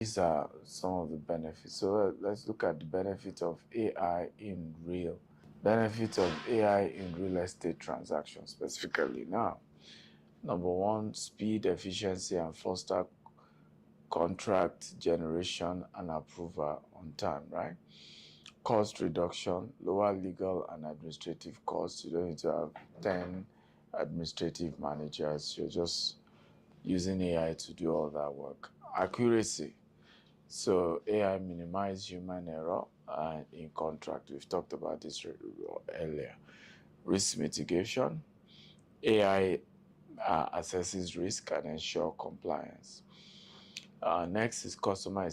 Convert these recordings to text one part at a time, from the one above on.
These are some of the benefits. So let's look at the benefit of AI in real estate transactions specifically now. Number one, speed, efficiency, and faster contract generation and approval on time, right? Cost reduction, lower legal and administrative costs. You don't need to have 10 administrative managers. You're just using AI to do all that work. Accuracy. So AI minimize human error in contract. We've talked about this earlier. Risk mitigation. AI assesses risk and ensure compliance. Next is customer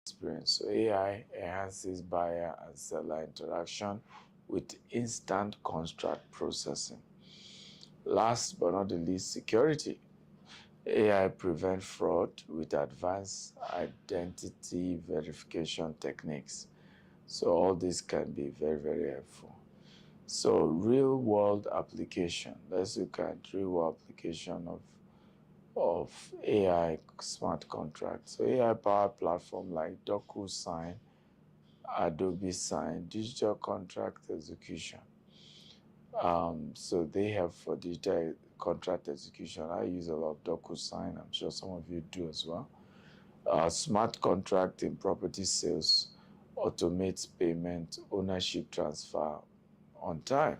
experience. So AI enhances buyer and seller interaction with instant contract processing. Last but not the least, security. AI prevent fraud with advanced identity verification techniques. So all this can be very, very helpful. So real world application. Let's look at real world application of AI smart contracts. So AI powered platform like DocuSign, Adobe Sign, digital contract execution. So they have for digital contract execution. I use a lot of DocuSign. I'm sure some of you do as well. Smart contract in property sales automates payment, ownership transfer on time.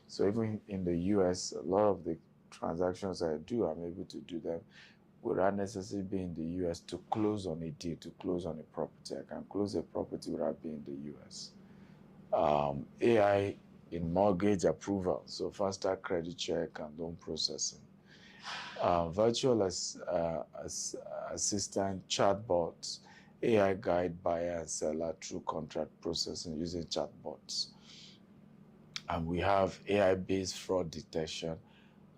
So even in the US, a lot of the transactions I do, I'm able to do them without necessarily being in the US to close on a deal, to close on a property. I can close a property without being in the US. AI in mortgage approval, so faster credit check and loan processing. Virtual assistant chatbots, AI guide buyer and seller through contract processing using chatbots. And we have AI-based fraud detection,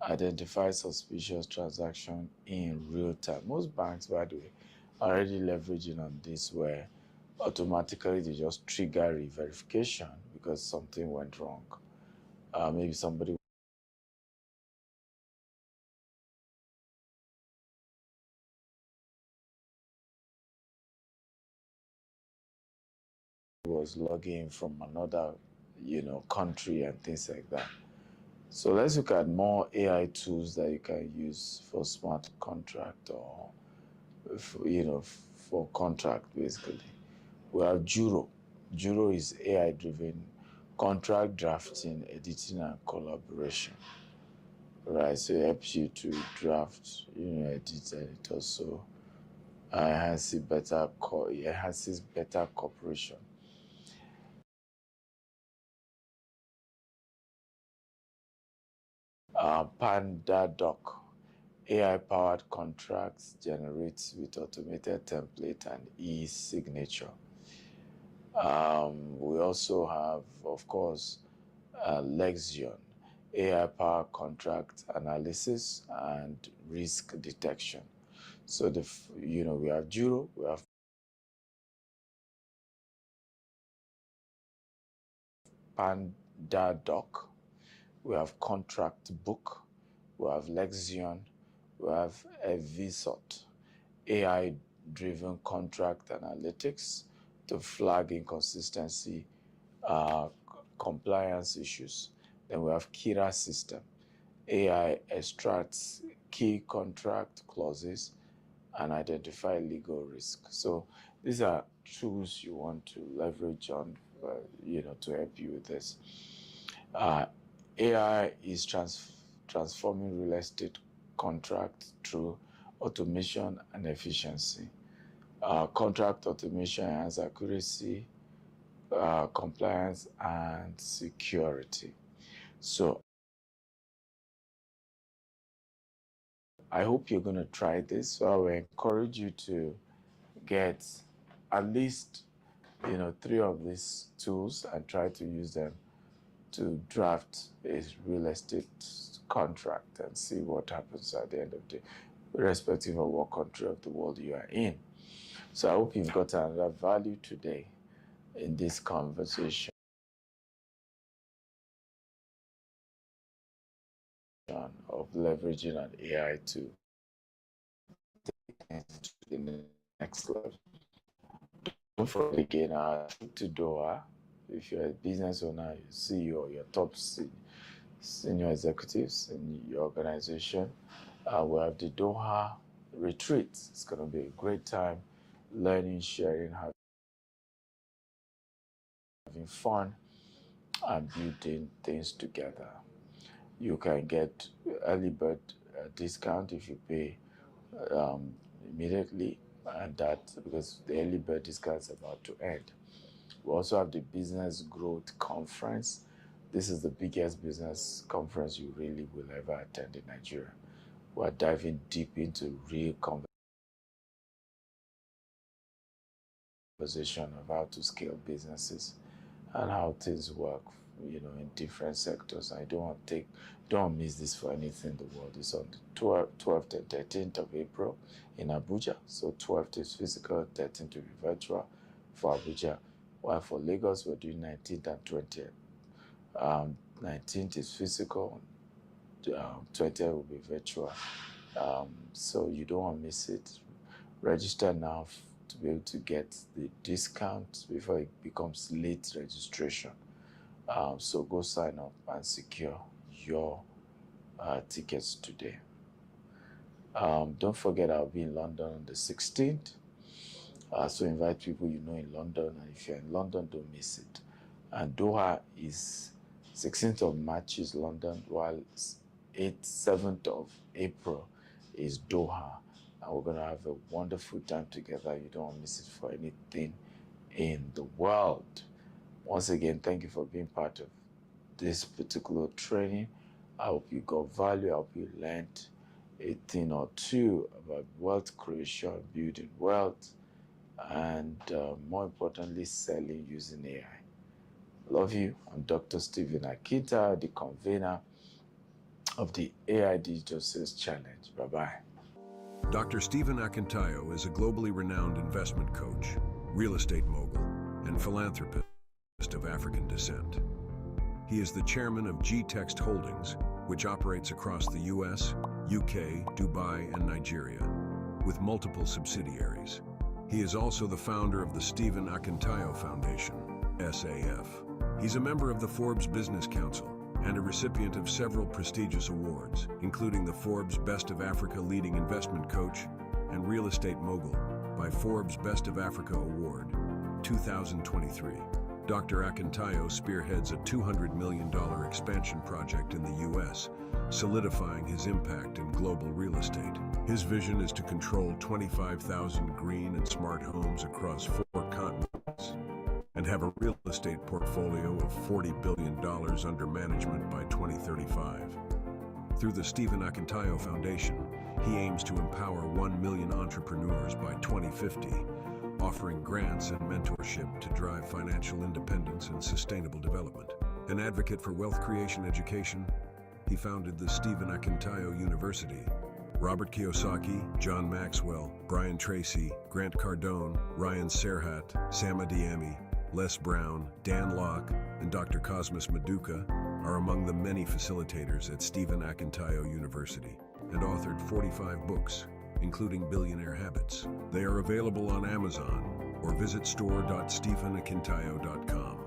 identify suspicious transaction in real time. Most banks, by the way, are already leveraging on this where automatically they just trigger re-verification because something went wrong. Maybe somebody was logging from another, country and things like that. So let's look at more AI tools that you can use for smart contract or, for contract basically. We have Juro. Juro is AI-driven contract drafting, editing, and collaboration. Right, so it helps you to draft, edit, and it also enhances better cooperation. PandaDoc, AI-powered contracts generates with automated template and e-signature. We also have, of course, Lexion, AI-powered contract analysis, and risk detection. So we have Juro, we have PandaDoc, we have Contract Book, we have Lexion, we have Evisort, AI-driven contract analytics to flag inconsistency, compliance issues. Then we have Kira system. AI extracts key contract clauses and identify legal risk. So these are tools you want to leverage on, to help you with this. AI is transforming real estate contract through automation and efficiency. Contract automation has accuracy, compliance, and security. So I hope you're going to try this. So I will encourage you to get at least 3 of these tools and try to use them to draft a real estate contract and see what happens at the end of the day, irrespective of what country of the world you are in. So I hope you've got another value today in this conversation of leveraging an AI to take things to the next level. Don't forget again, our trip to Doha. If you're a business owner, you CEO, your top senior executives in your organization, we have the Doha retreat. It's going to be a great time, learning, sharing, having fun, and building things together. You can get early bird discount if you pay immediately, and that because the early bird discount is about to end. We also have the Business Growth Conference. This is the biggest business conference you really will ever attend in Nigeria. We're diving deep into real conversation of how to scale businesses and how things work, in different sectors. I don't miss this for anything in the world. It's on the 12th and 13th of April in Abuja. So 12th is physical, 13th will be virtual for Abuja. While for Lagos, we're doing 19th and 20th. 19th is physical, 20th will be virtual. So you don't want to miss it. Register now to be able to get the discount before it becomes late registration. So go sign up and secure your tickets today. Don't forget, I'll be in London on the 16th. So invite people you know in London, and if you're in London, don't miss it. And Doha is 16th of March is London, while 7th of April is Doha. And we're going to have a wonderful time together. You don't want to miss it for anything in the world. Once again, thank you for being part of this particular training. I hope you got value. I hope you learned a thing or two about wealth creation, building wealth, and more importantly, selling using AI. Love you. I'm Dr. Stephen Akintayo, the convener of the AI Digital Sales Challenge. Bye-bye. Dr. Stephen Akintayo is a globally renowned investment coach, real estate mogul, and philanthropist of African descent. He is the chairman of G-Text Holdings, which operates across the US, UK, Dubai, and Nigeria, with multiple subsidiaries. He is also the founder of the Stephen Akintayo Foundation, SAF. He's a member of the Forbes Business Council and a recipient of several prestigious awards, including the Forbes Best of Africa Leading Investment Coach and Real Estate Mogul by Forbes Best of Africa Award, 2023. Dr. Akintayo spearheads a $200 million expansion project in the U.S., solidifying his impact in global real estate. His vision is to control 25,000 green and smart homes across 4 continents and have a real estate portfolio of $40 billion under management by 2035. Through the Stephen Akintayo Foundation, he aims to empower 1 million entrepreneurs by 2050, offering grants and mentorship to drive financial independence and sustainable development. An advocate for wealth creation education, he founded the Stephen Akintayo University. Robert Kiyosaki, John Maxwell, Brian Tracy, Grant Cardone, Ryan Serhat, Sam Adiyemi, Les Brown, Dan Locke, and Dr. Cosmas Maduka are among the many facilitators at Stephen Akintayo University and authored 45 books, including Billionaire Habits. They are available on Amazon or visit store.stephenakintayo.com.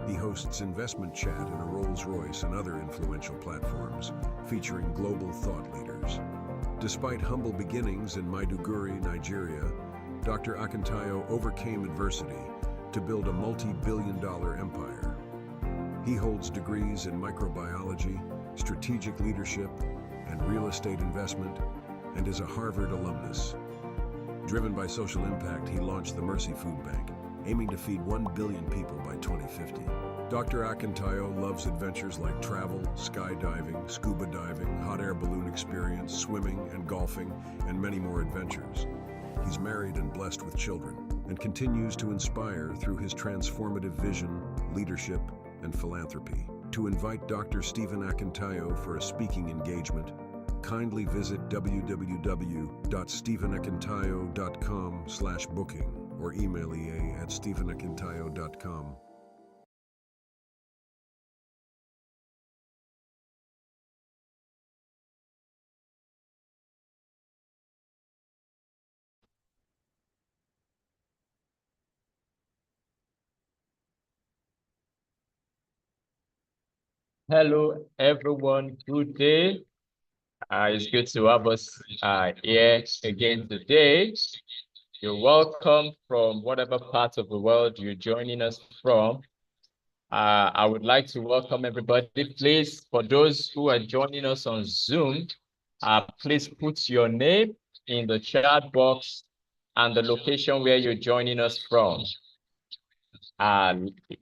He hosts investment chat in a Rolls-Royce and other influential platforms featuring global thought leaders. Despite humble beginnings in Maiduguri, Nigeria, Dr. Akintayo overcame adversity to build a multi-billion-dollar empire. He holds degrees in microbiology, strategic leadership, and real estate investment, and is a Harvard alumnus. Driven by social impact, he launched the Mercy Food Bank, aiming to feed 1 billion people by 2050. Dr. Akintayo loves adventures like travel, skydiving, scuba diving, hot air balloon experience, swimming and golfing, and many more adventures. He's married and blessed with children, and continues to inspire through his transformative vision, leadership, and philanthropy. To invite Dr. Stephen Akintayo for a speaking engagement, kindly visit www.stephenakintayo.com/booking or email ea@stephenakintayo.com. Hello, everyone. Good day. It's good to have us here again today. You're welcome from whatever part of the world you're joining us from. I would like to welcome everybody. Please, for those who are joining us on Zoom, please put your name in the chat box and the location where you're joining us from.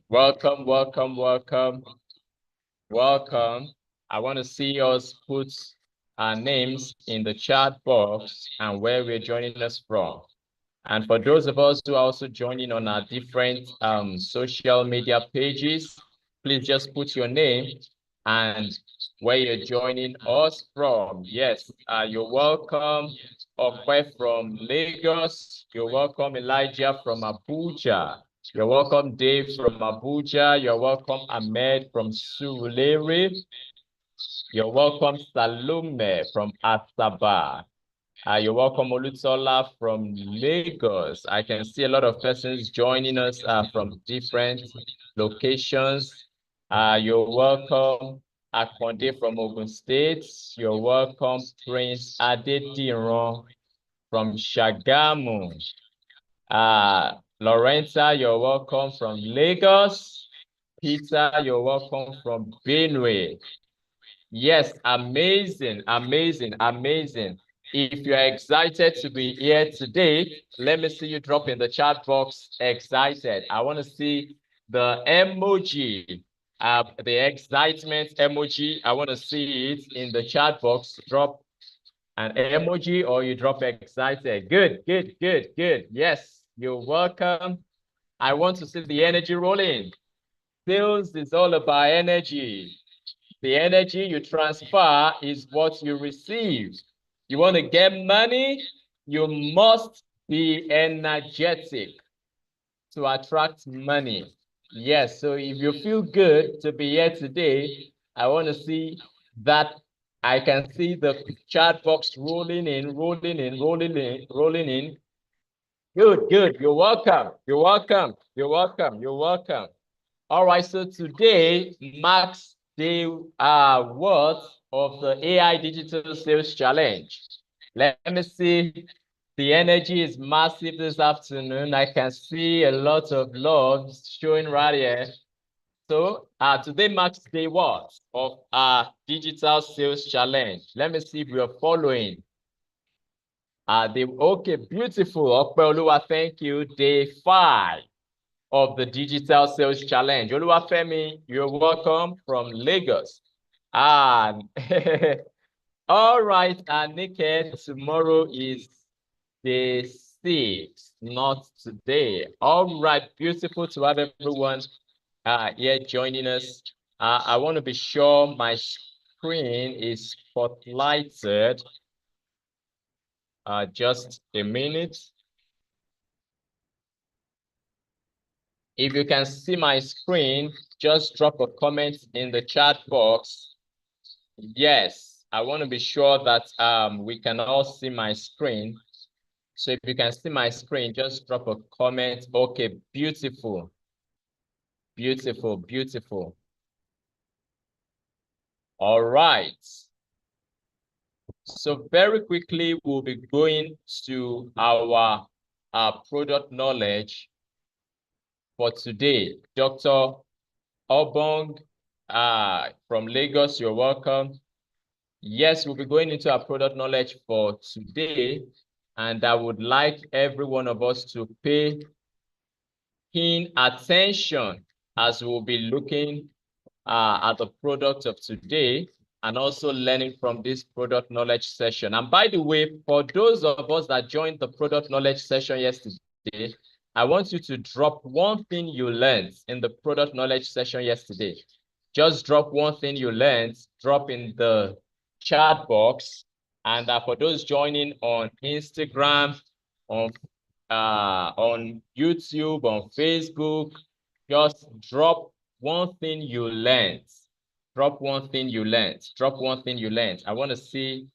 Welcome, welcome, welcome. Welcome. I want to see us put our names in the chat box and where we're joining us from. And for those of us who are also joining on our different social media pages, please just put your name and where you're joining us from. Yes, you're welcome, Okwe from Lagos. You're welcome, Elijah from Abuja. You're welcome, Dave from Abuja. You're welcome, Ahmed from Surulere. You're welcome, Salome from Asaba. You're welcome, Olutola from Lagos. I can see a lot of persons joining us from different locations. You're welcome, Akonde from Ogun State. You're welcome, Prince Adediran from Shagamu. Lorenta, you're welcome from Lagos. Peter, you're welcome from Benue. Yes, amazing, amazing, amazing. If you're excited to be here today, let me see you drop in the chat box, excited. I want to see the emoji, the excitement emoji. I want to see it in the chat box. Drop an emoji or you drop excited. Good, good, good, good. Yes, you're welcome. I want to see the energy rolling. Sales is all about energy. The energy you transfer is what you receive. You want to get money, you must be energetic to attract money. Yes, so if you feel good to be here today, I want to see that. I can see the chat box rolling in, rolling in, rolling in, rolling in. Good, good. You're welcome. You're welcome. You're welcome. You're welcome. All right, so today marks day what of the AI Digital Sales Challenge. Let me see. The energy is massive this afternoon. I can see a lot of love showing right here. So today marks day what of our Digital Sales Challenge. Let me see if we are following. Okay, beautiful. Opeoluwa, thank you. Day 5 of the Digital Sales Challenge. Oluwafemi, you're welcome from Lagos. All right, Nike, tomorrow is day 6, not today. All right, beautiful to have everyone here joining us. I want to be sure my screen is spotlighted. Just a minute. If you can see my screen, just drop a comment in the chat box. Yes, I want to be sure that we can all see my screen. So if you can see my screen, just drop a comment. Okay, beautiful. Beautiful, beautiful. All right. So very quickly, we'll be going to our product knowledge for today. Dr. Obong from Lagos, you're welcome. Yes, we'll be going into our product knowledge for today, and I would like every one of us to pay keen attention as we'll be looking at the product of today and also learning from this product knowledge session. And by the way, for those of us that joined the product knowledge session yesterday, I want you to drop one thing you learned in the product knowledge session yesterday. Just drop one thing you learned, drop in the chat box. And for those joining on Instagram, on YouTube, on Facebook, just drop one thing you learned. Drop one thing you learned. Drop one thing you learned. I want to see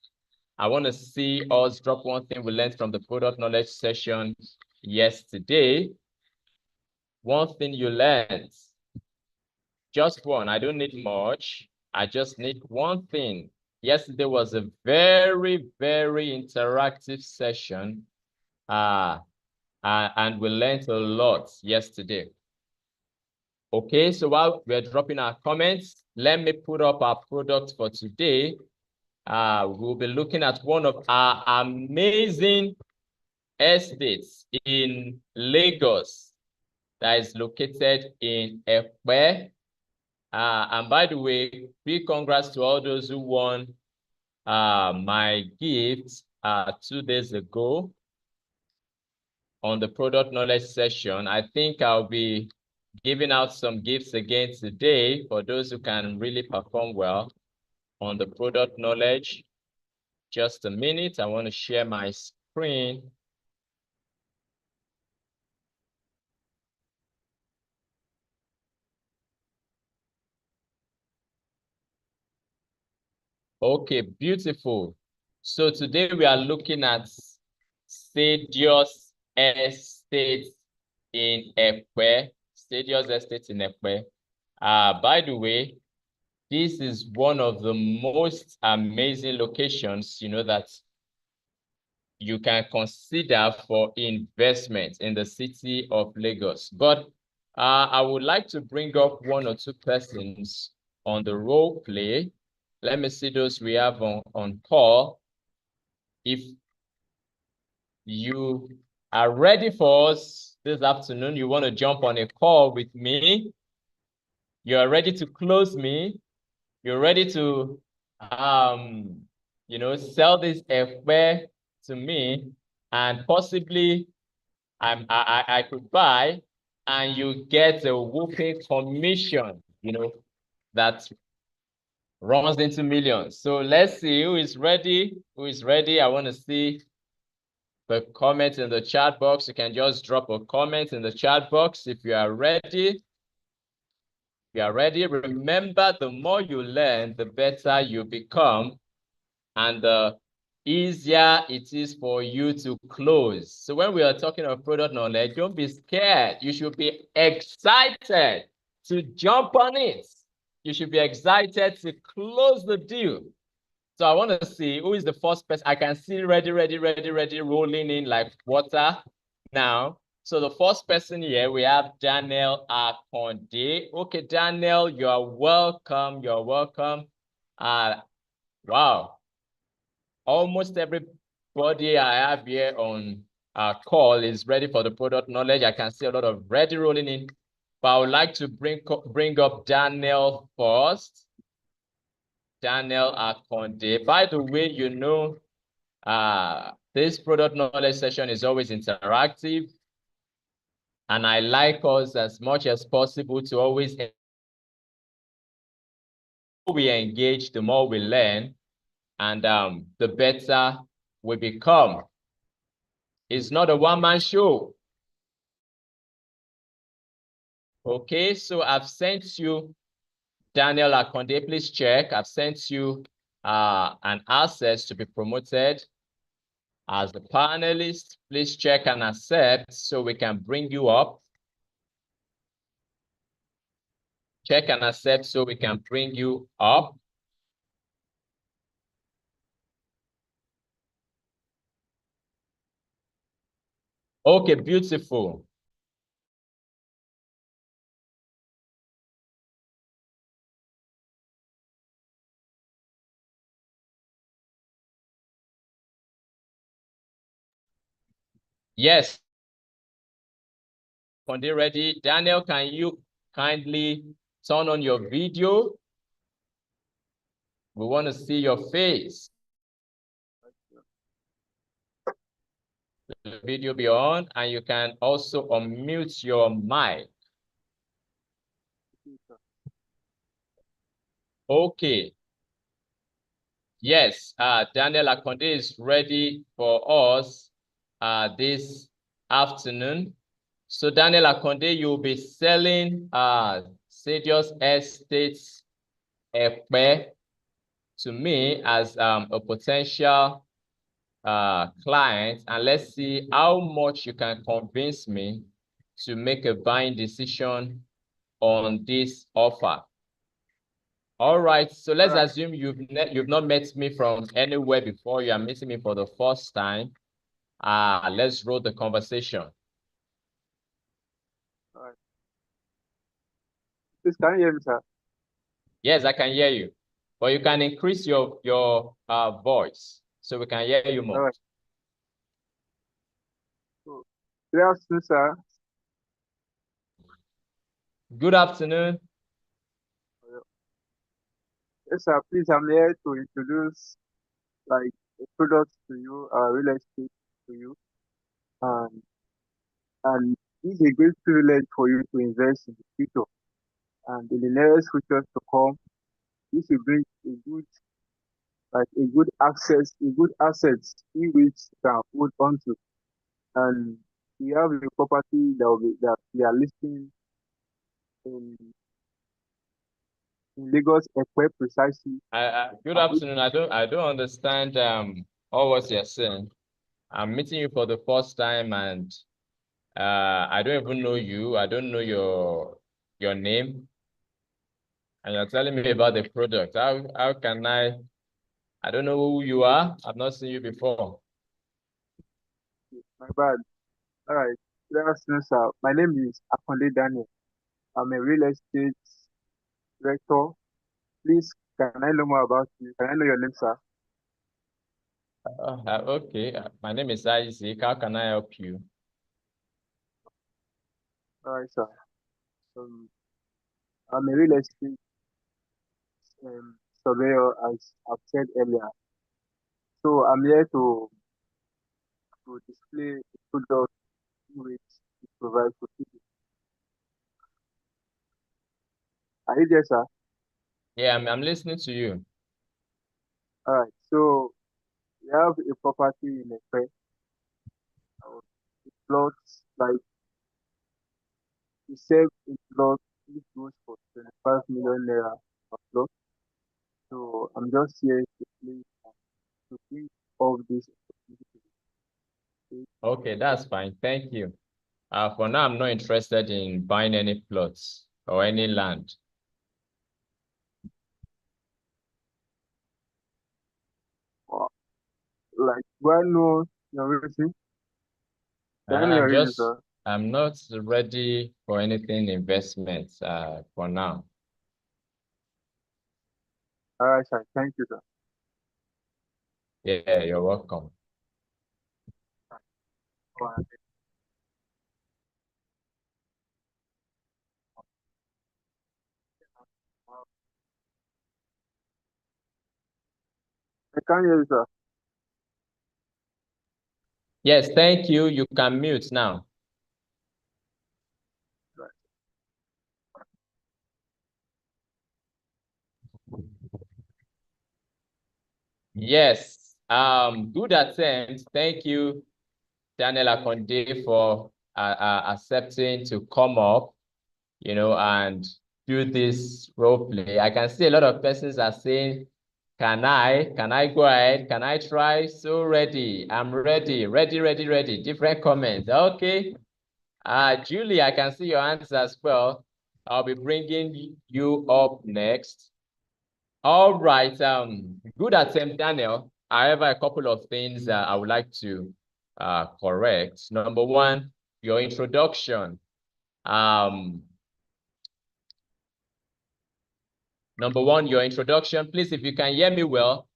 us drop one thing we learned from the product knowledge session yesterday. One thing you learned. Just one. I don't need much. I just need one thing. Yesterday was a very, very interactive session. And we learned a lot yesterday. Okay, so while we're dropping our comments, let me put up our product for today. We'll be looking at one of our amazing estates in Lagos that is located in Ekpe. And by the way, big congrats to all those who won my gift 2 days ago on the product knowledge session. I think I'll be giving out some gifts again today for those who can really perform well on the product knowledge. Just a minute, I want to share my screen. Okay, beautiful. So today we are looking at Stadius Estate in Ekpe. Stadius Estate in Ekpe. By the way, this is one of the most amazing locations, that you can consider for investment in the city of Lagos. But I would like to bring up one or two persons on the role play. Let me see those we have on call. If you are ready for us this afternoon, you want to jump on a call with me, you are ready to close me, you're ready to sell this Ekpe to me, and possibly I could buy, and you get a whooping commission, that runs into millions. So let's see who is ready. Who is ready? I want to see the comment in the chat box. You can just drop a comment in the chat box if you are ready. If you are ready, remember, the more you learn, the better you become, and the easier it is for you to close. So when we are talking about product knowledge, don't be scared. You should be excited to jump on it. You should be excited to close the deal. So I want to see who is the first person. I can see ready, rolling in like water now. So the first person here, we have Daniel Akonde. Okay, Daniel, you are welcome. You're welcome. Wow. Almost everybody I have here on our call is ready for the product knowledge. I can see a lot of ready rolling in, but I would like to bring up Daniel first. Daniel Akonde. By the way, this product knowledge session is always interactive, and I like us as much as possible to always we engage, the more we learn, and the better we become. It's not a one-man show. Okay, so I've sent you, Daniel Akonde, please check. I've sent you an access to be promoted as the panelist. Please check and accept so we can bring you up. Check and accept so we can bring you up. Okay, beautiful. Yes. Konde ready? Daniel, can you kindly turn on your video? We want to see your face. The video be on, and you can also unmute your mic. Okay. Yes, Daniel Akonde is ready for us this afternoon. So Daniel Akonde, you'll be selling Sadius Estates Epe to me as a potential client, and let's see how much you can convince me to make a buying decision on this offer. All right, so let's assume you've not met me from anywhere before. You are meeting me for the first time. Let's roll the conversation. All right. Please, can you hear me, sir? Yes, I can hear you, but you can increase your voice so we can hear you more. All right. So, good afternoon, sir. Good afternoon. Yes, sir. Please, I'm here to introduce like a product to you, real estate to you, and and this is a great privilege for you to invest in the future and in the nearest future to come. This will bring a good access, a good assets in which you can hold on to. And we have a property that we are listing in Lagos, Ekpe precisely. Good afternoon. I don't understand all what you're saying. I'm meeting you for the first time, and I don't even know you. I don't know your name, and you're telling me about the product. How can I don't know who you are. I've not seen you before. My bad. All right. Good afternoon, sir. My name is Akonde Daniel. I'm a real estate director. Please, can I know more about you? Can I know your name, sir? Okay. My name is Isaac. How can I help you? All right, sir. I'm a real estate surveyor, as I've said earlier. So I'm here to display the product which we provide for people. Are you there, sir? Yeah, I'm listening to you. All right. So we have a property in Ekpe. Plots like we sell a plot which goes for 25 million naira per plot. So I'm just here to bring all this opportunity. Okay, that's fine. Thank you. For now, I'm not interested in buying any plots or any land. Like, do I know your reason? Can I know your reason, sir? I'm not ready for anything investment for now. All right, sir. Thank you, sir. Yeah, you're welcome. All right. I can't hear you, sir. Yes, thank you. You can mute now. Yes. Good attempt. Thank you, Daniel Akonde, for accepting to come up, and do this role play. I can see a lot of persons are saying, can I go ahead? Can I try? So ready. I'm ready. Ready. Different comments. Okay. Julie, I can see your answer as well. I'll be bringing you up next. All right. Good attempt, Daniel. I have a couple of things I would like to correct. Number one, your introduction. Number one, your introduction. Please, if you can hear me well,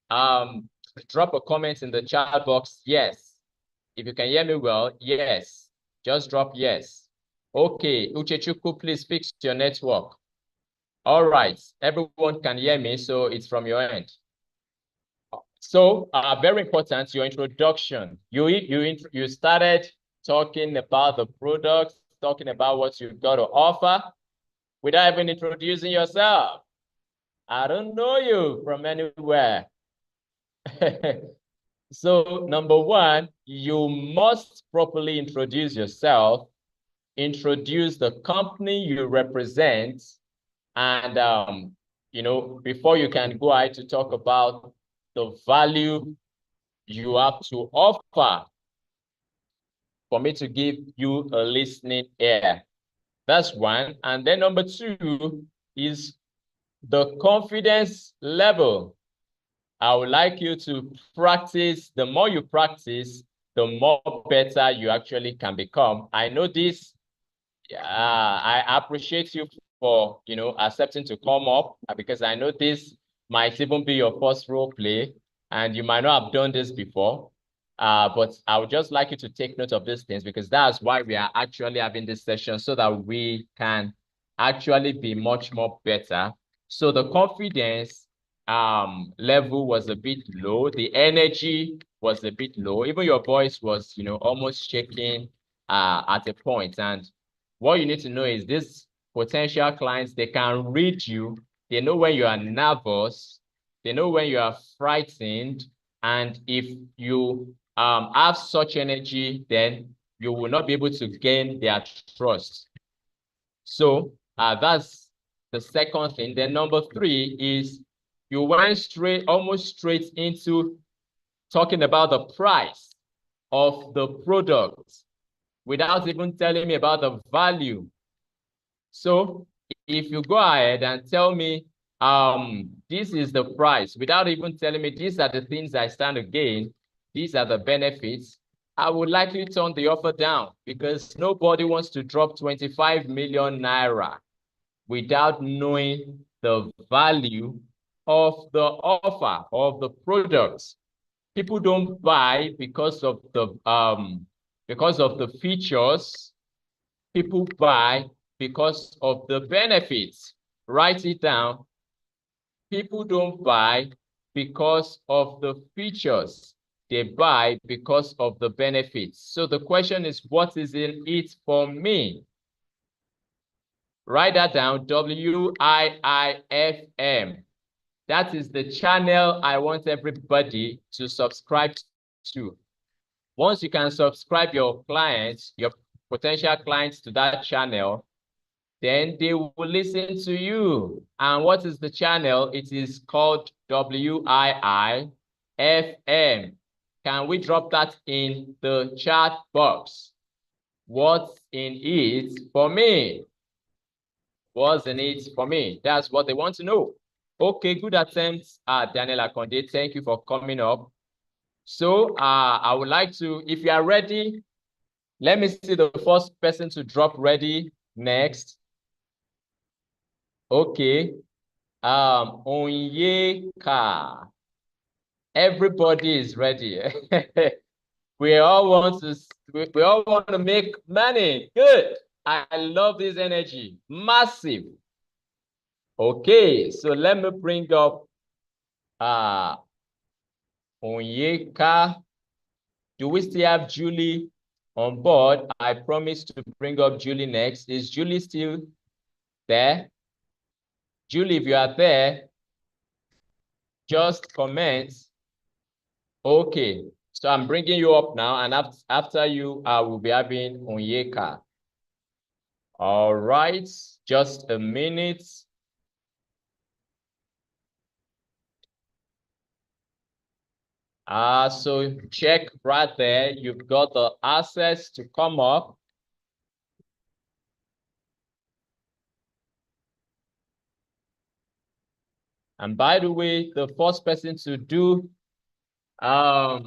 drop a comment in the chat box. Yes. If you can hear me well, yes. Just drop yes. Okay, Uchechukwu, please fix your network. All right, everyone can hear me, so it's from your end. So, very important, your introduction. You started talking about the products, talking about what you've got to offer, without even introducing yourself. I don't know you from anywhere. So, number one, you must properly introduce yourself, introduce the company you represent, and before you can go ahead to talk about the value you have to offer for me to give you a listening ear. That's one. And then number two is the confidence level. I would like you to practice. The more you practice, the more better you actually can become. I know this. I appreciate you for, accepting to come up, because I know this might even be your first role play and you might not have done this before. But I would just like you to take note of these things, because that's why we are actually having this session, so that we can actually be much more better. So the confidence level was a bit low. The energy was a bit low. Even your voice was, almost shaking at a point. And what you need to know is these potential clients, they can read you. They know when you are nervous. They know when you are frightened. And if you have such energy, then you will not be able to gain their trust. So that's the second thing. Then number three is you went almost straight into talking about the price of the product without even telling me about the value. So if you go ahead and tell me, this is the price, without even telling me these are the things I stand to gain, these are the benefits, I would likely turn the offer down, because nobody wants to drop 25 million naira without knowing the value of the offer, of the products. People don't buy because of the features. People buy because of the benefits. Write it down. People don't buy because of the features. They buy because of the benefits. So the question is, what is in it for me? Write that down, WIIFM. That is the channel I want everybody to subscribe to. Once you can subscribe your clients, your potential clients, to that channel, then they will listen to you. And what is the channel? It is called WIIFM. Can we drop that in the chat box? What's in it for me? What's in it for me? That's what they want to know. Okay, good attempt, Daniel Akonde. Thank you for coming up. So I would like to, if you are ready, let me see the first person to drop ready next. Okay. Onyeka. Everybody is ready. We all want to make money. Good. I love this energy. Massive. Okay, so let me bring up Onyeka. Do we still have Julie on board? I promised to bring up Julie next. Is Julie still there? Julie, if you are there, just comment Okay, so I'm bringing you up now, and after you, I will be having Onyeka. All right, just a minute. So check right there. You've got the access to come up. And by the way, the first person to do a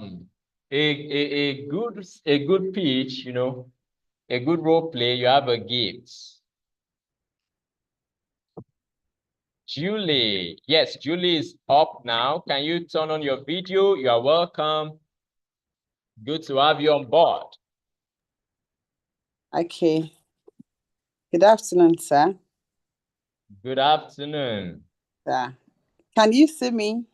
good pitch, a good role play, you have a gift. Julie, yes, Julie is up now. Can you turn on your video? You are welcome. Good to have you on board. Okay. Good afternoon, sir. Good afternoon. Sir. Can you see me?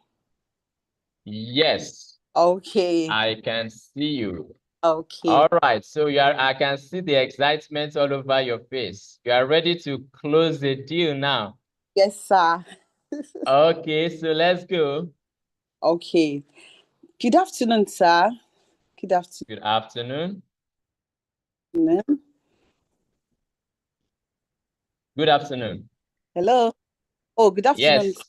Yes. Okay. I can see you. Okay. All right. So I can see the excitement all over your face. You are ready to close the deal now. Yes, sir. Okay, so let's go. Okay. Good afternoon, sir. Good afternoon. Good afternoon. Good afternoon. Hello. Oh, good afternoon. Yes.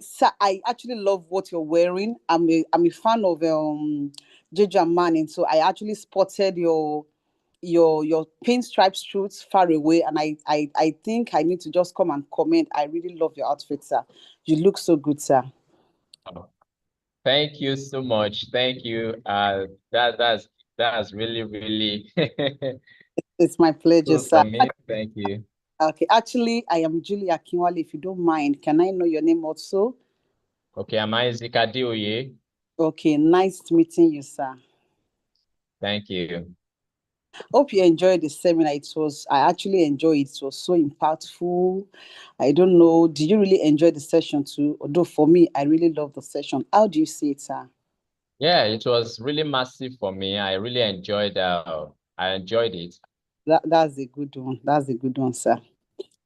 Sir, I actually love what you're wearing. I'm a fan of Ginger Manning, so I actually spotted your pinstripe suits far away, and I think I need to just come and comment. I really love your outfit, sir. You look so good, sir. Oh, thank you so much. Thank you. That's really, really It's my pleasure, cool sir. for me. Thank you. Okay, actually, I am Julie Akinwale. If you don't mind, can I know your name also? Okay, am I Isaac Adeoye? Okay, nice meeting you, sir. Thank you. Hope you enjoyed the seminar. I actually enjoyed it. It was so impactful. I don't know, did you really enjoy the session too? Although for me, I really love the session. How do you see it, sir? Yeah, it was really massive for me. I really enjoyed it. That's a good one. That's a good one, sir.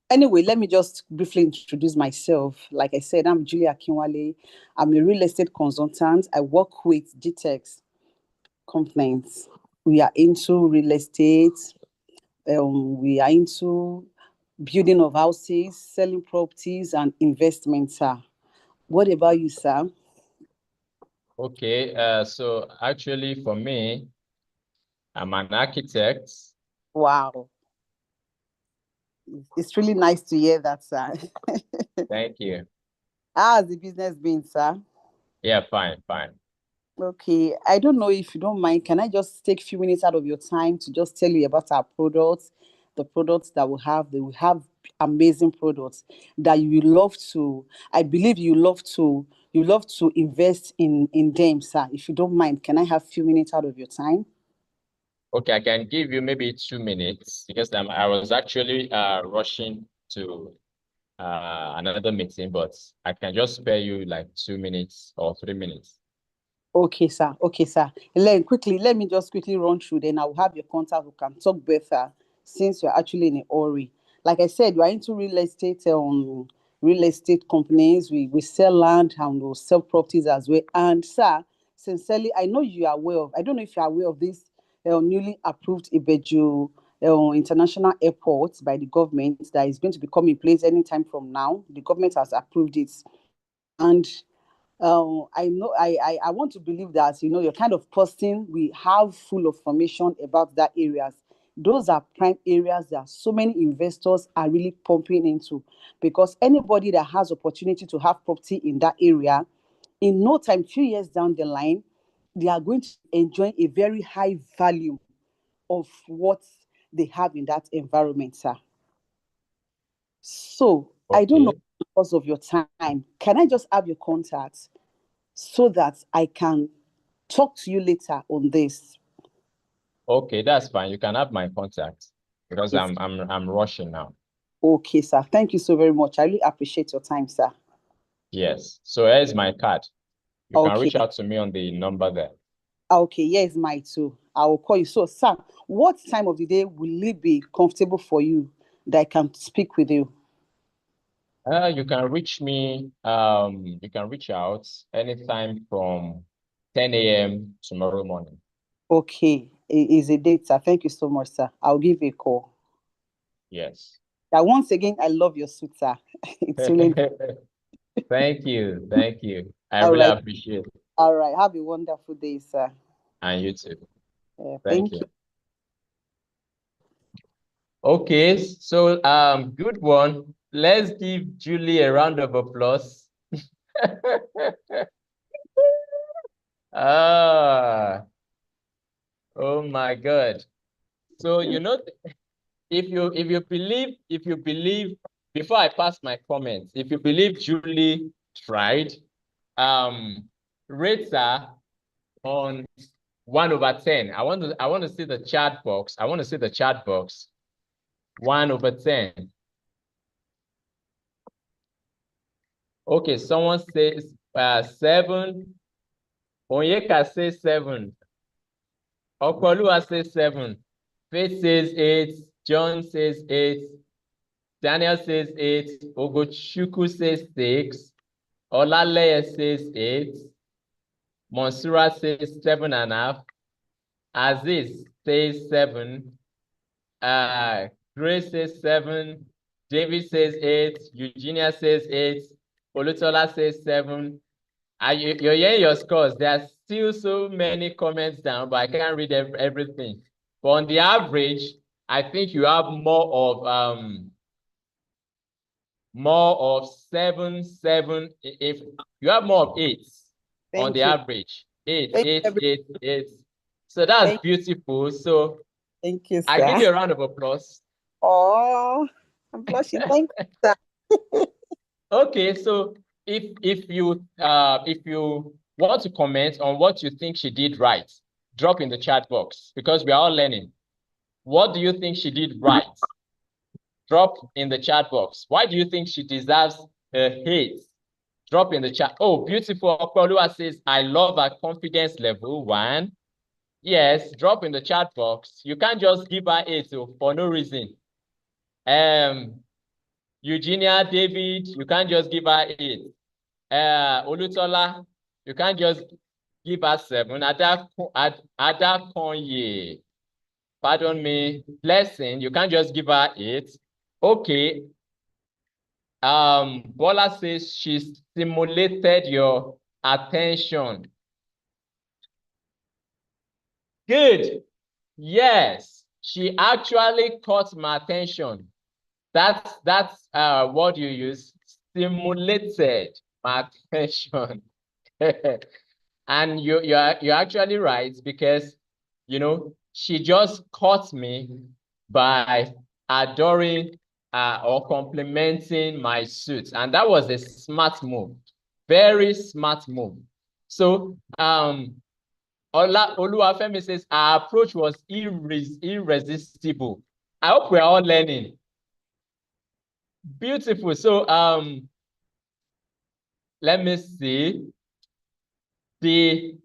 Anyway, let me just briefly introduce myself. Like I said, I'm Julia Akinwale. I'm a real estate consultant. I work with GTEX companies. We are into real estate. We are into building of houses, selling properties, and investments, sir. What about you, sir? Okay, so actually for me, I'm an architect. Wow. It's really nice to hear that, sir. Thank you. How's the business been, sir? Yeah, fine, fine. Okay, I don't know if you don't mind. Can I just take a few minutes out of your time to just tell you about our products, the products that we have? That we have amazing products that you love to. I believe you love to invest in them, sir. If you don't mind, can I have a few minutes out of your time? Okay, I can give you maybe 2 minutes because I was actually rushing to another meeting, but I can just spare you like 2 minutes or 3 minutes. Okay, sir. Okay, sir. Let me just quickly run through. Then I'll have your contact who can talk better since you're actually in a hurry. Like I said, you are into real estate companies. We sell land and we sell properties as well. And sir, sincerely, I know you are aware of. I don't know if you are aware of this newly approved Ibeju International Airport by the government that is going to become in place anytime from now. The government has approved it, and I know I want to believe that you're kind of person we have full of information about that areas. Those are prime areas that so many investors are really pumping into, because anybody that has opportunity to have property in that area, in no time, few years down the line, they are going to enjoy a very high value of what they have in that environment, sir. So I don't know, Okay. because of your time, can I just have your contact so that I can talk to you later on this? Okay, that's fine. You can have my contact because Yes. I'm rushing now. Okay, sir. Thank you so very much. I really appreciate your time, sir. Yes. So here's my card. You can Okay. reach out to me on the number there. Okay, here's my too. I will call you. So, sir, what time of the day will it be comfortable for you that I can speak with you? You can reach me, you can reach out anytime from 10 a.m. tomorrow morning. Okay, is a date, sir. Thank you so much, sir. I'll give you a call. Yes. Once again, I love your suit, sir. It's really Thank you. Thank you. I all really right. appreciate it. All right. Have a wonderful day, sir. And you too. Thank Thank you. you. Okay, so good one. Let's give Julie a round of applause. Ah, oh my God. So if you believe, before I pass my comments, if you believe Julie tried, rate her on 1/10. I want to see the chat box. I want to see the chat box. 1/10. Okay, someone says 7. Onyeka says 7. Okoluwa says 7. Faith says 8. John says 8. Daniel says 8. Ogochukwu says 6. Olaleye says 8. Monsura says 7.5. Aziz says 7. Grace says 7. David says 8. Eugenia says 8. Olutola says 7. You're hearing your scores. There are still so many comments down, but I can't read everything. But on the average, I think you have more of 7, 7. If you have more of 8 on the Thank you. average, 8, Thank 8, you. 8, 8. So that's Thank, beautiful. So thank you, I give sir. you a round of applause. Oh, I'm blushing. Thank you, sir. Okay, so if you want to comment on what you think she did right, drop in the chat box because we are all learning. What do you think she did right? Drop in the chat box. Why do you think she deserves a hate? Drop in the chat. Oh, beautiful. Okwalua says, I love her confidence level. 1. Yes, drop in the chat box. You can't just give her 8 for no reason. Eugenia, David, you can't just give her 8. Olutola, you can't just give her 7. Adakonye, pardon me. Blessing, you can't just give her 8. Okay. Bola says she stimulated your attention. Good. Yes, she actually caught my attention. That's what you use. Stimulated my attention. And you're actually right because she just caught me by adoring or complimenting my suit, and that was a smart move, very smart move. So Oluwafemi says our approach was irresistible. I hope we're all learning. Beautiful. So let me see. The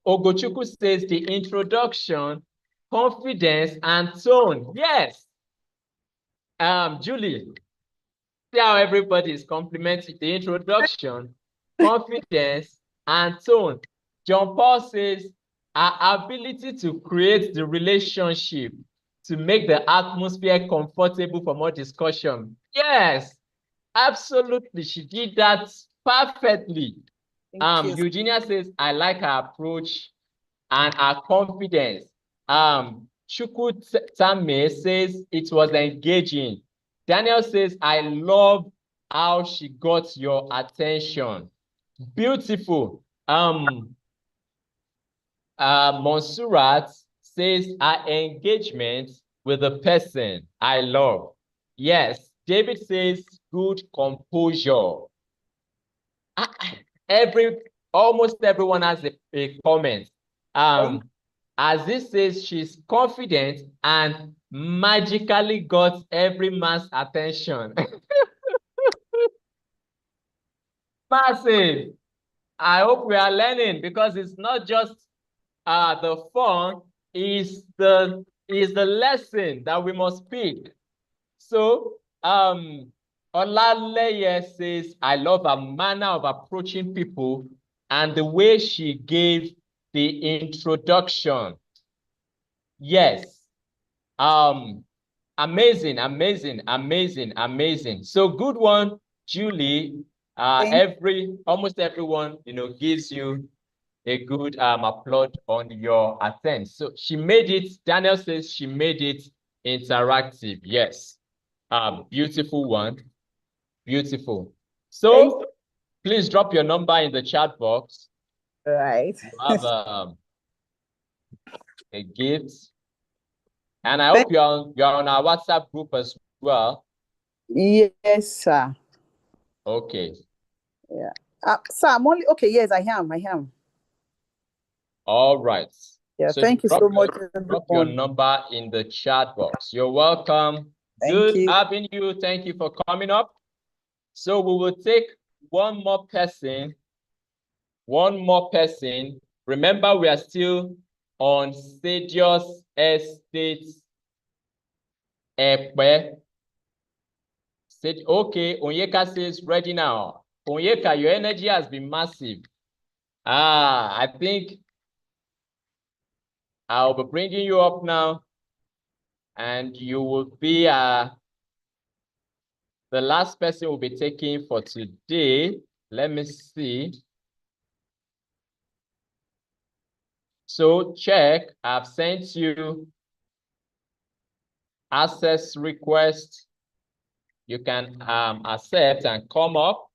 Ogochukwu says the introduction, confidence, and tone. Yes. Julie, see how everybody is complimenting the introduction, confidence, and tone. John Paul says our ability to create the relationship to make the atmosphere comfortable for more discussion. Yes, absolutely. She did that perfectly. Thank you. Eugenia says, I like her approach and her confidence. Chukwu Tame says it was engaging. Daniel says, I love how she got your attention. Beautiful. Monsurat says her engagement with the person I love. Yes. David says good composure. Almost everyone has a comment. As this says, she's confident and magically got every man's attention. Massive. I hope we are learning because it's not just the fun, is the lesson that we must pick. So Olaleye says, I love her manner of approaching people and the way she gave the introduction. Yes. Amazing, amazing, amazing, amazing. So good one, Julie. Almost everyone, gives you a good applaud on your attempt. So she made it, Daniel says she made it interactive. Yes. Beautiful one. Beautiful. So please drop your number in the chat box. Right. You have a gift. And I hope you're on our WhatsApp group as well. Yes, sir. Okay. Yeah. Sir, I'm only okay. Yes, I am. All right. Yeah. So Thank you so much. drop your number in the chat box. You're welcome. Thank you. Having you. Thank you for coming up. So we will take one more person. Remember, we are still on Stadius Estate Ekpe. Okay, Onyeka says ready now. Onyeka, your energy has been massive. I think I'll be bringing you up now, and you will be the last person will be taking for today. Let me see. So check, I've sent you access request. You can accept and come up.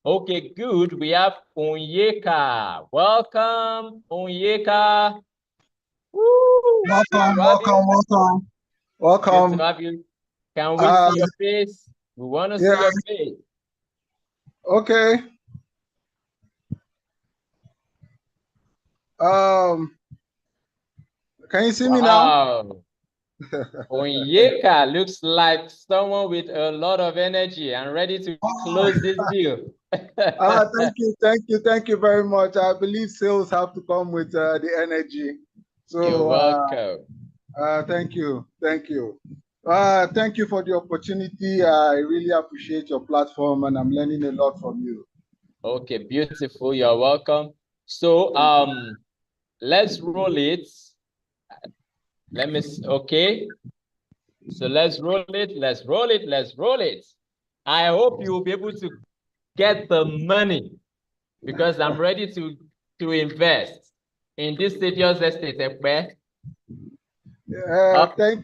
Okay, good. We have Onyeka. Welcome, Onyeka. Woo! Welcome. Good to have you. Can we see your face? We want to see your face. Okay. Can you see me now? Onyeka looks like someone with a lot of energy and ready to close this deal. Thank you very much. I believe sales have to come with the energy. So you're welcome. Thank you. Thank you for the opportunity. I really appreciate your platform and I'm learning a lot from you. Okay, beautiful. You're welcome. So let's roll it. Let me see. Okay. So let's roll it. I hope you will be able to get the money because I'm ready to invest in this Stadius Estate. Thank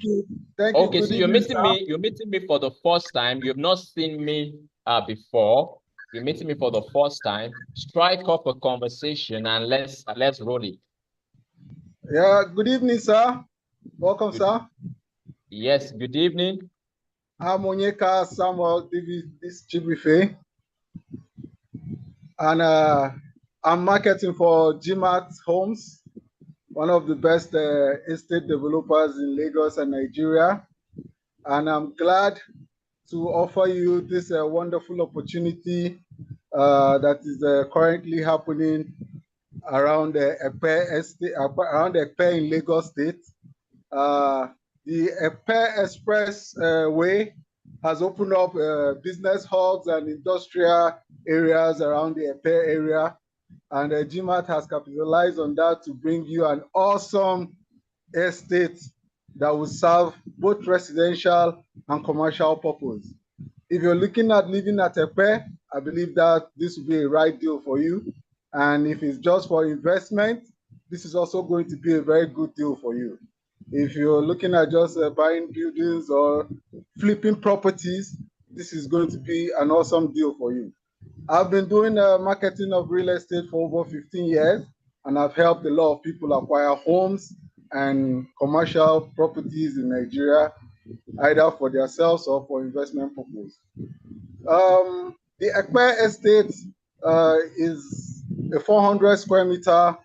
you. Okay, so you're meeting me for the first time. You've not seen me before. You're meeting me for the first time. Strike up a conversation and let's roll it. Yeah, good evening, sir. Welcome, sir. Yes, good evening. I'm Onyeka Samuel this Chibife. And I'm marketing for GMAT Homes, one of the best estate developers in Lagos and Nigeria. And I'm glad to offer you this wonderful opportunity that is currently happening around Ekpe in Lagos State. The Ekpe Express Way has opened up business hubs and industrial areas around the Ekpe area. And GMAT has capitalized on that to bring you an awesome estate that will serve both residential and commercial purpose. If you're looking at living at Ekpe, I believe that this will be a right deal for you. And if it's just for investment, this is also going to be a very good deal for you. If you're looking at just buying buildings or flipping properties, this is going to be an awesome deal for you. I've been doing marketing of real estate for over 15 years, and I've helped a lot of people acquire homes and commercial properties in Nigeria, either for themselves or for investment purposes. The Ekpe Estate is a 400 square meter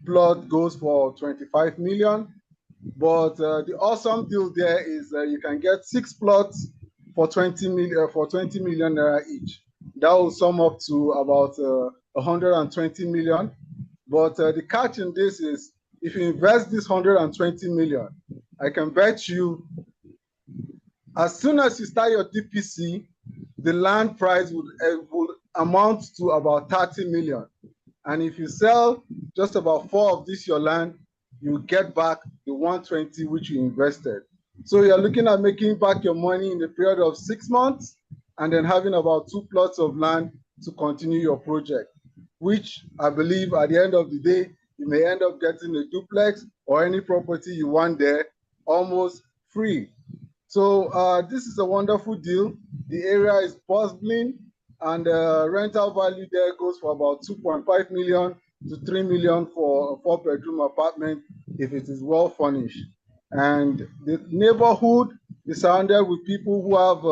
plot goes for 25 million. But the awesome deal there is you can get 6 plots for 20 million naira each. That will sum up to about 120 million. But the catch in this is if you invest this 120 million, I can bet you as soon as you start your DPC, the land price would amount to about 30 million. And if you sell just about 4 of this your land, you get back the 120 which you invested. So you're looking at making back your money in the period of 6 months and then having about 2 plots of land to continue your project, which I believe at the end of the day, you may end up getting a duplex or any property you want there almost free. So this is a wonderful deal. The area is bustling and the rental value there goes for about 2.5 million to 3 million for a 4-bedroom apartment if it is well furnished. And the neighborhood is surrounded with people who have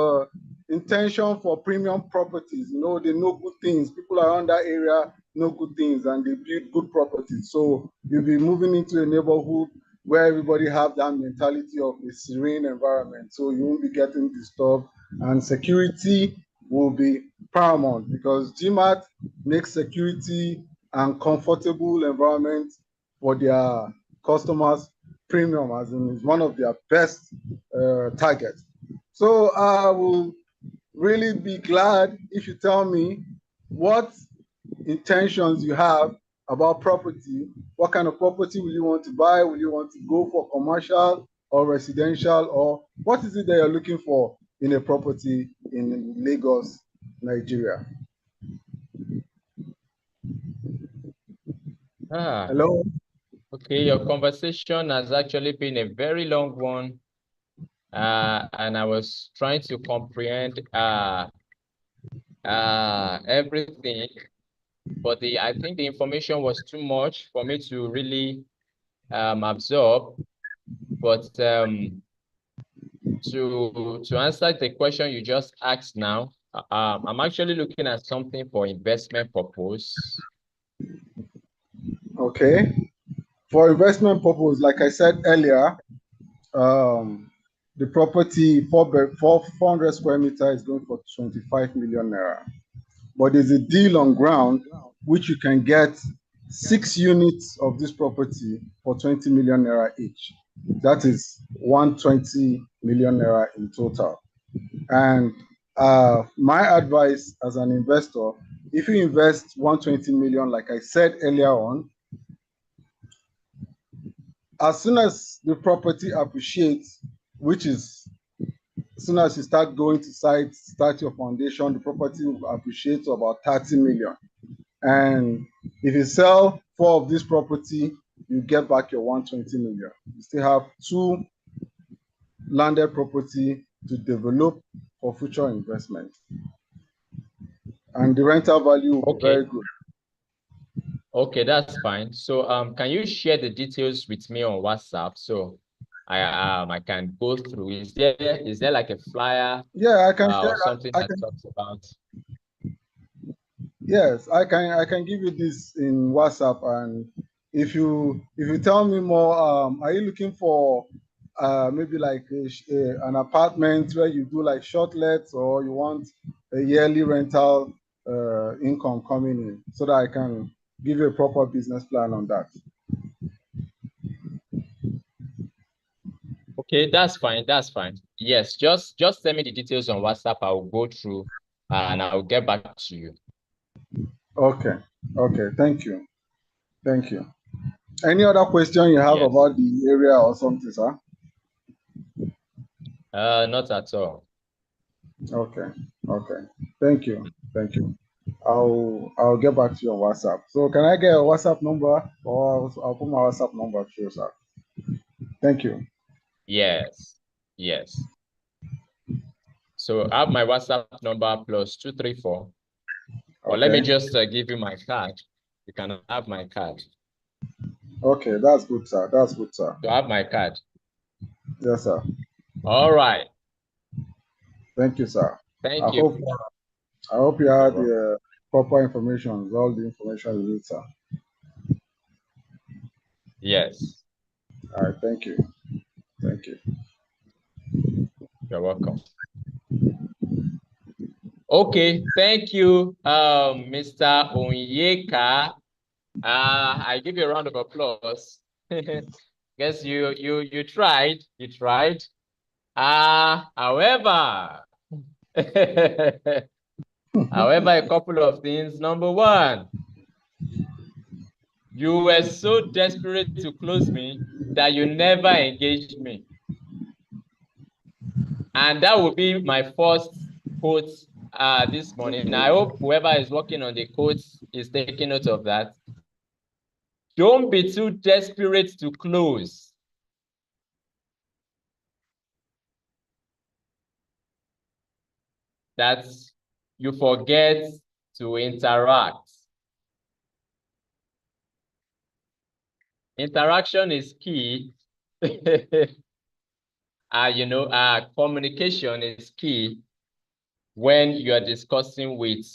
intention for premium properties. You know, they know good things. People around that area know good things and they build good properties. So you'll be moving into a neighborhood where everybody have that mentality of a serene environment. So you won't be getting disturbed and security will be paramount because GMAT makes security and comfortable environment for their customers premium, as in is one of their best targets. So I will really be glad if you tell me what intentions you have about property. What kind of property will you want to buy? Will you want to go for commercial or residential, or what is it that you're looking for in a property in Lagos, Nigeria? Hello? Okay, your conversation has actually been a very long one. And I was trying to comprehend everything, but I think the information was too much for me to really absorb. But to answer the question you just asked now, I'm actually looking at something for investment purpose. Okay. For investment purpose, like I said earlier, the property 400 square meters is going for 25 million naira. But there's a deal on ground which you can get 6 units of this property for 20 million naira each. That is 120 million naira in total. And my advice as an investor, if you invest 120 million, like I said earlier on, as soon as the property appreciates, which is as soon as you start going to site, start your foundation, the property will appreciate to about 30 million. And if you sell 4 of this property, you get back your 120 million. You still have 2 landed property to develop for future investment. And the rental value will be very good. Okay, that's fine. So can you share the details with me on WhatsApp so I can go through? Is there like a flyer? Yeah, I can share or something that talks about? Yes, I can give you this in WhatsApp, and if you tell me more, are you looking for maybe like an apartment where you do like short lets, or you want a yearly rental income coming in, so that I can give you a proper business plan on that? Okay, that's fine. That's fine. Yes, just send me the details on WhatsApp. I will go through and I'll get back to you. Okay. Okay. Thank you. Thank you. Any other question you have about the area or something, sir? Not at all. Okay. Okay. Thank you. Thank you. I'll get back to you on WhatsApp. So can I get a WhatsApp number, or I'll put my WhatsApp number to you, sir? Thank you. Yes. Yes. So I have my WhatsApp number +234. Or let me just give you my card. You can have my card. Okay, that's good, sir. That's good, sir. You have my card. Yes, sir. All right. Thank you, sir. Thank you. I hope you had the proper information, all the information you need, sir. Yes. All right, thank you. Thank you. You're welcome. Okay, thank you, Mr. Onyeka. I give you a round of applause. Guess you tried. You tried. However, however, a couple of things. Number one, you were so desperate to close me that you never engaged me. And that will be my first quote this morning. I hope whoever is working on the quotes is taking note of that. Don't be too desperate to close. That you forget to interact. Interaction is key. Communication is key when you are discussing with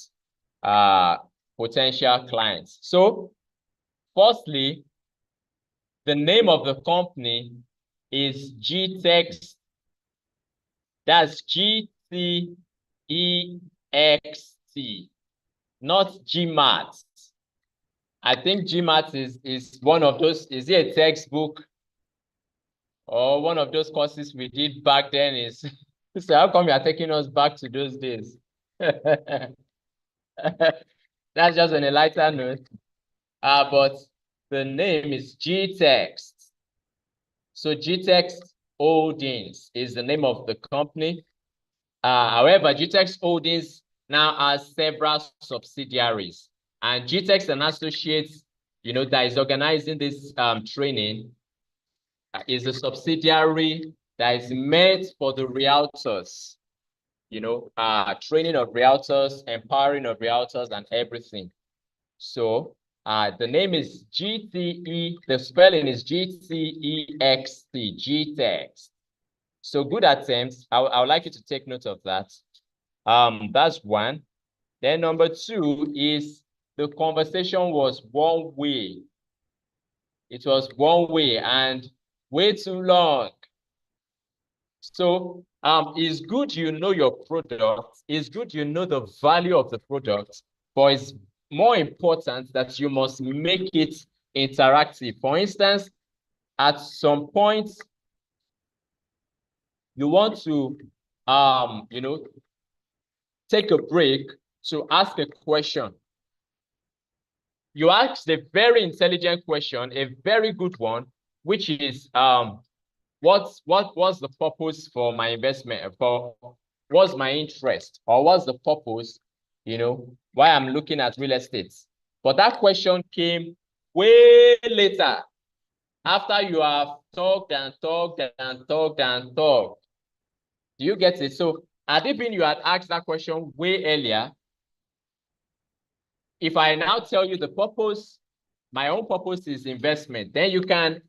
potential clients. So, firstly, the name of the company is GTEX. That's GTEXT, not GMAT. I think GMAT is one of those, is it a textbook or one of those courses we did back then? Is so how come you are taking us back to those days? That's just on a lighter note. But the name is GTEX. So GTEX Holdings is the name of the company. However, GTEX Holdings now has several subsidiaries, and GTEX and Associates, that is organizing this training, is a subsidiary that is meant for the realtors, training of realtors, empowering of realtors, and everything. So the name is GTE, the spelling is GTEXT, GTEX. So good attempts. I would like you to take note of that. That's one. Then number two is the conversation was one way. It was one way and way too long. So it's good you know your product. It's good you know the value of the product, but it's more important that you must make it interactive. For instance, at some point, you want to, take a break to ask a question. You asked a very intelligent question, a very good one, which is, what's the purpose for my investment? What's my interest, or what's the purpose, why I'm looking at real estate? But that question came way later, after you have talked and talked and talked and talked. Do you get it? So had it been you had asked that question way earlier, if I now tell you the purpose, my own purpose is investment, then you can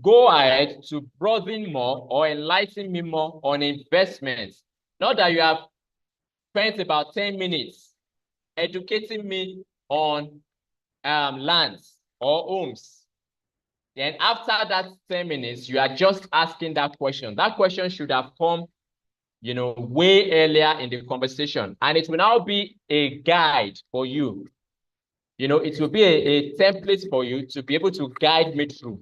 go ahead to broaden more or enlighten me more on investments. Not that you have spent about 10 minutes educating me on lands or homes. Then after that 10 minutes, you are just asking that question. That question should have come, way earlier in the conversation. And it will now be a guide for you. It will be a template for you to be able to guide me through.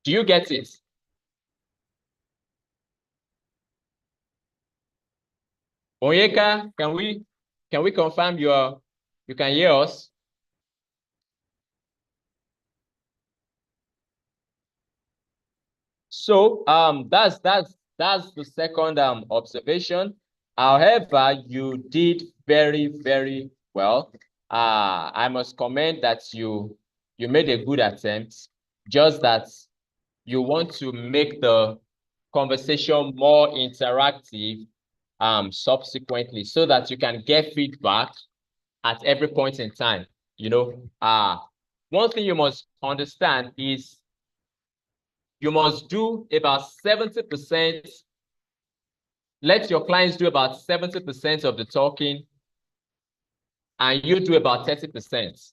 Do you get it? Onyeka, can we confirm you can hear us? So that's the second observation. However, you did very, very well. I must comment that you made a good attempt, just that you want to make the conversation more interactive subsequently, so that you can get feedback at every point in time. One thing you must understand is you must do about 70%. Let your clients do about 70% of the talking, and you do about 30%.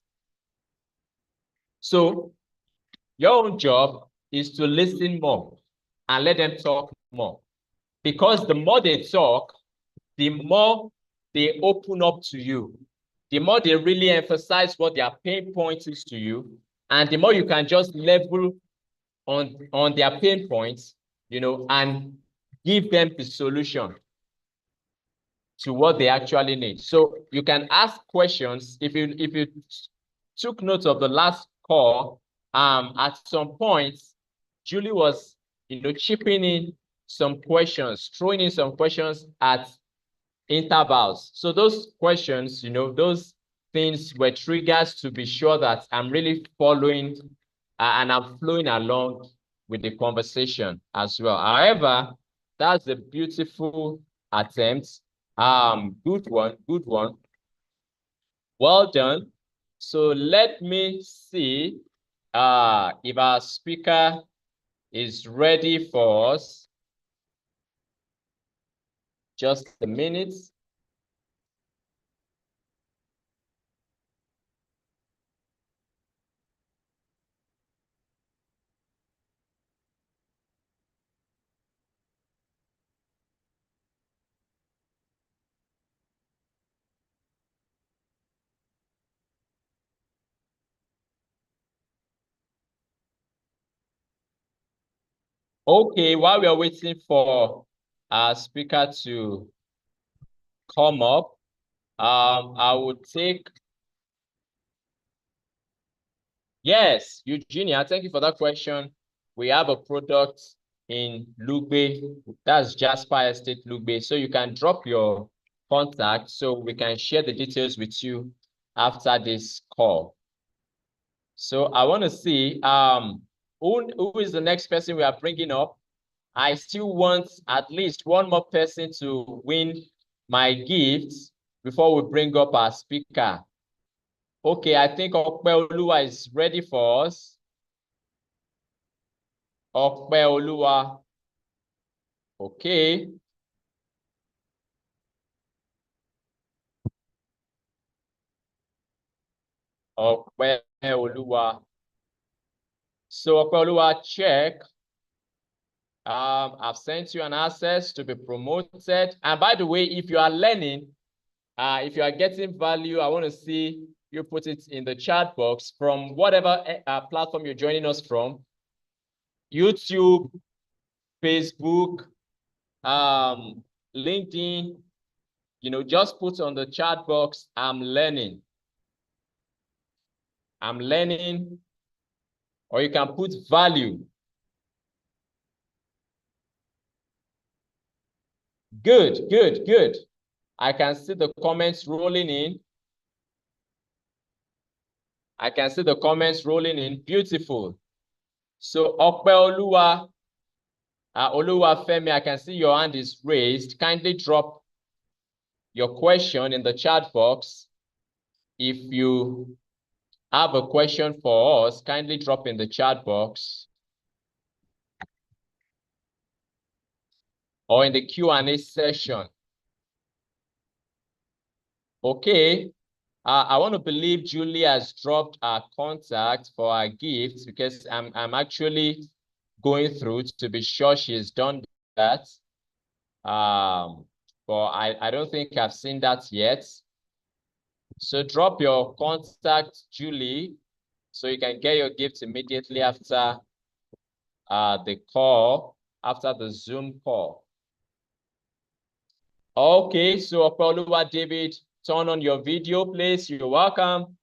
So Your own job is to listen more and let them talk more. Because the more they talk, the more they open up to you. The more they really emphasize what their pain point is to you, and the more you can just level on their pain points, you know, and give them the solution to what they actually need. So you can ask questions. If you took note of the last call, at some point, Julie was, you know, chipping in some questions, throwing in some questions at intervals. So those questions, you know, those things were triggers to be sure that I'm really following and I'm flowing along with the conversation as well. However, that's a beautiful attempt. Good one, good one. Well done. So let me see if our speaker is ready for us. Just a minute. Okay, while we are waiting for our speaker to come up, I would take, yes, Eugenia, thank you for that question. We have a product in Lugbe, that's Jasper Estate Lugbe. So you can drop your contact so we can share the details with you after this call. So I want to see who is the next person we are bringing up. I still want at least one more person to win my gifts before we bring up our speaker. Okay, I think Okpeoluwa is ready for us. Okpeoluwa. Okay. Okpeoluwa. So Okpeoluwa, check. I've sent you an access to be promoted. And by the way, if you are learning, if you are getting value, I want to see you put it in the chat box from whatever platform you're joining us from. YouTube, Facebook, LinkedIn, you know, just put on the chat box, I'm learning. I'm learning, or you can put value. Good, good, good. I can see the comments rolling in. I can see the comments rolling in. Beautiful. So Okpeoluwa, Oluwafemi, I can see your hand is raised. Kindly drop your question in the chat box. If you have a question for us, kindly drop in the chat box or in the Q&A session. Okay. I want to believe Julie has dropped our contact for our gifts because I'm actually going through to be sure she's done that. But I don't think I've seen that yet. So drop your contact, Julie, so you can get your gifts immediately after the call, after the Zoom call. Okay, so Okpeoluwa David, turn on your video, please. You're welcome.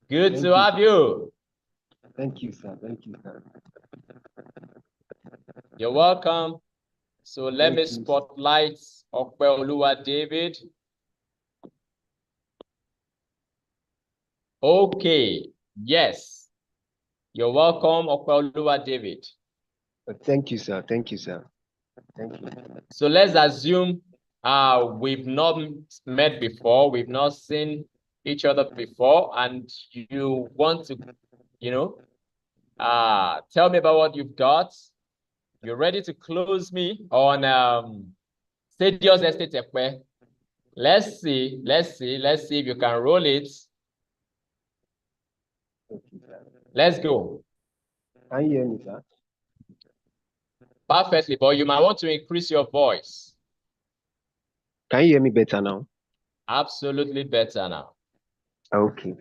Good to have you. Thank you, sir. Thank you, sir. You're welcome. So let me spotlight Okpeoluwa David. Okay, yes. You're welcome, Okpeoluwa David. Thank you, sir. Thank you, sir. Thank you. So let's assume we've not met before, we've not seen each other before, and you want to, you know, tell me about what you've got. You're ready to close me on Stadios Estate Ekpe. Let's see if you can roll it. Thank you, sir. Let's go. Can you hear me, sir? Perfectly, but you might want to increase your voice. Can you hear me better now? Absolutely better now. Okay.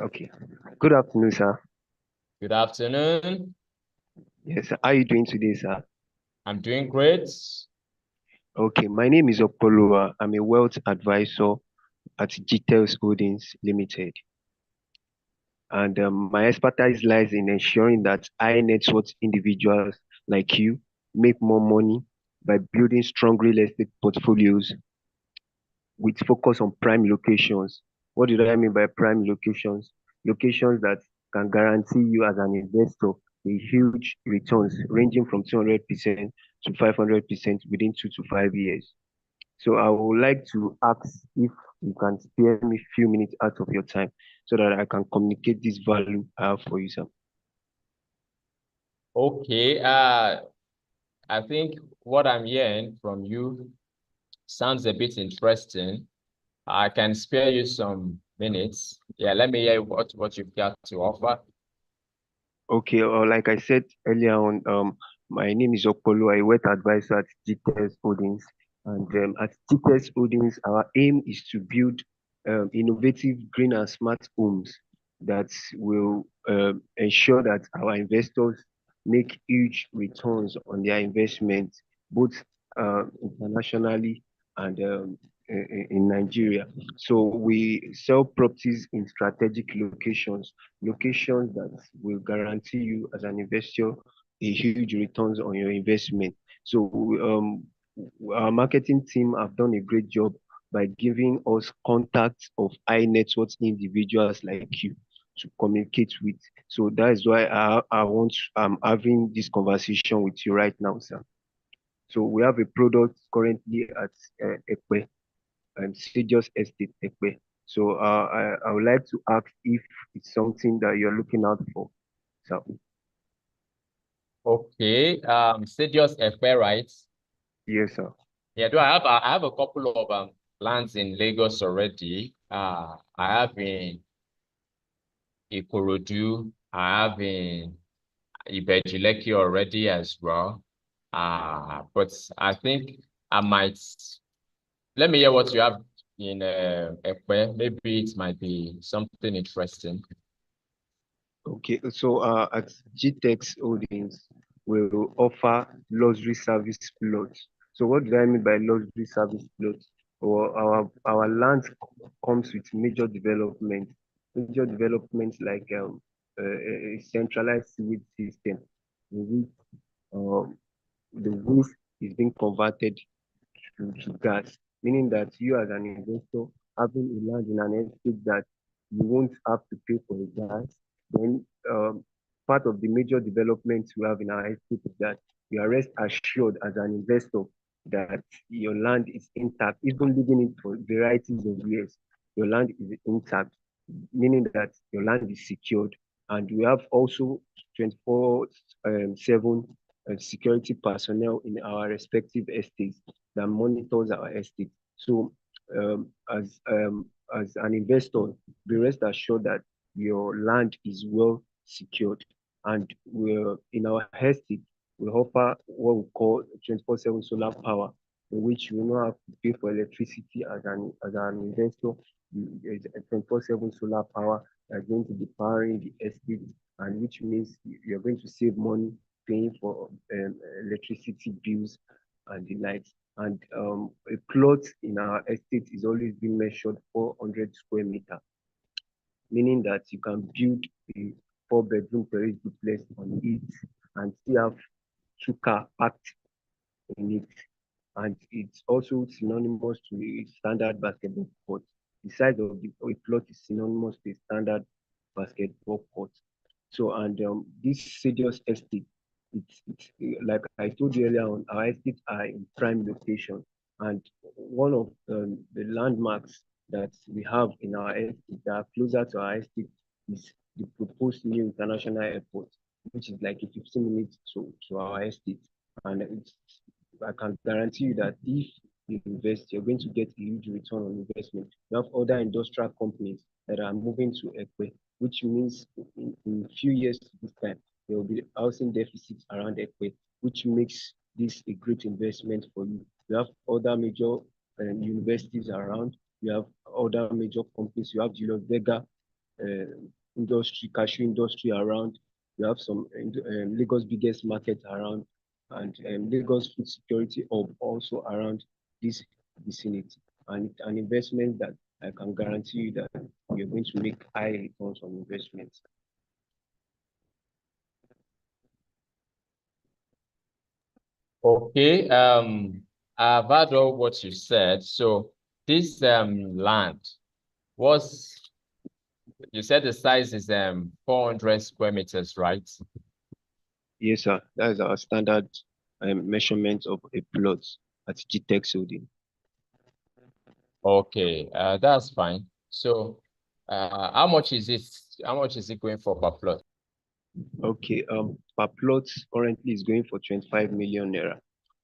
Okay. Good afternoon, sir. Good afternoon. Yes, sir. How are you doing today, sir? I'm doing great. Okay, my name is Opolua. I'm a wealth advisor at GTELS Holdings Limited. And my expertise lies in ensuring that high net worth individuals like you make more money by building strong real estate portfolios with focus on prime locations. What do I mean by prime locations? Locations that can guarantee you as an investor a huge returns ranging from 200% to 500% within 2 to 5 years. So I would like to ask if you can spare me a few minutes out of your time so that I can communicate this value I have for you, sir. Okay. I think what I'm hearing from you sounds a bit interesting. I can spare you some minutes. Yeah, let me hear what you've got to offer. Okay, like I said earlier on, my name is Okpolo. I work advisor at GTS Holdings. And at GTS Holdings, our aim is to build innovative, green and smart homes that will ensure that our investors make huge returns on their investments, both internationally and in Nigeria. So we sell properties in strategic locations that will guarantee you as an investor a huge returns on your investment. So our marketing team have done a great job by giving us contacts of high net worth individuals like you to communicate with. So that is why I'm having this conversation with you right now, sir. So we have a product currently at Ekpe, Studios Estate Ekpe. So I would like to ask if it's something that you're looking out for. So Okay. Studios FA, right? yes, sir. Yeah, I have a couple of lands in Lagos already. I have in Ikorodu, I have in Ibejuleki already as well. But I think I might let me hear what you have in Ekpe. Maybe it might be something interesting. Okay, so at GTEX Holdings, will offer luxury service plots. So what do I mean by luxury service plots? Or our land comes with major developments like a centralized sewage system, in which um, the waste is being converted to gas, meaning that you as an investor having a land in an estate that you won't have to pay for the gas, then part of the major developments we have in our estate is that you are rest assured as an investor that your land is intact, even living it for varieties of years, your land is intact, meaning that your land is secured. And we have also 24/7 security personnel in our respective estates that monitors our estate. So as an investor, be rest assured that your land is well secured. And we're in our estate, we offer what we call 24/7 solar power, in which you will not have to pay for electricity as an investor. There's a 24/7 solar power that's going to be powering the estate, and which means you're going to save money paying for electricity bills and the likes. And a plot in our estate is always being measured 400 square meter, meaning that you can build a 4 bedroom terrace duplex on it and still have 2 car parked in it. And it's also synonymous to a standard basketball court. The size of the plot is synonymous to a standard basketball court. So, and this Sadios estate, it's like I told you earlier on, our estates are in prime location. And one of the landmarks that we have in our estate that are closer to our estate is the proposed new international airport, which is like a 15 minutes to our estate. And I can guarantee you that if you invest, you're going to get a huge return on investment. We have other industrial companies that are moving to Ekpe, which means in few years to this time, there will be housing deficits around Ekpe, which makes this a great investment for you. You have other major universities around. You have other major companies. You have Julius Berger industry, cashew industry around. You have some Lagos biggest market around, and Lagos food security hub also around this vicinity. And an investment that I can guarantee you that you're going to make high returns on investments. Okay. I've heard all what you said. So this land was, you said the size is 400 square meters, right? Yes, sir. That is our standard measurement of a plot at GTEX Holding. Okay, that's fine. So how much is it? How much is it going for per plot? Okay, per plot currently is going for 25 million naira.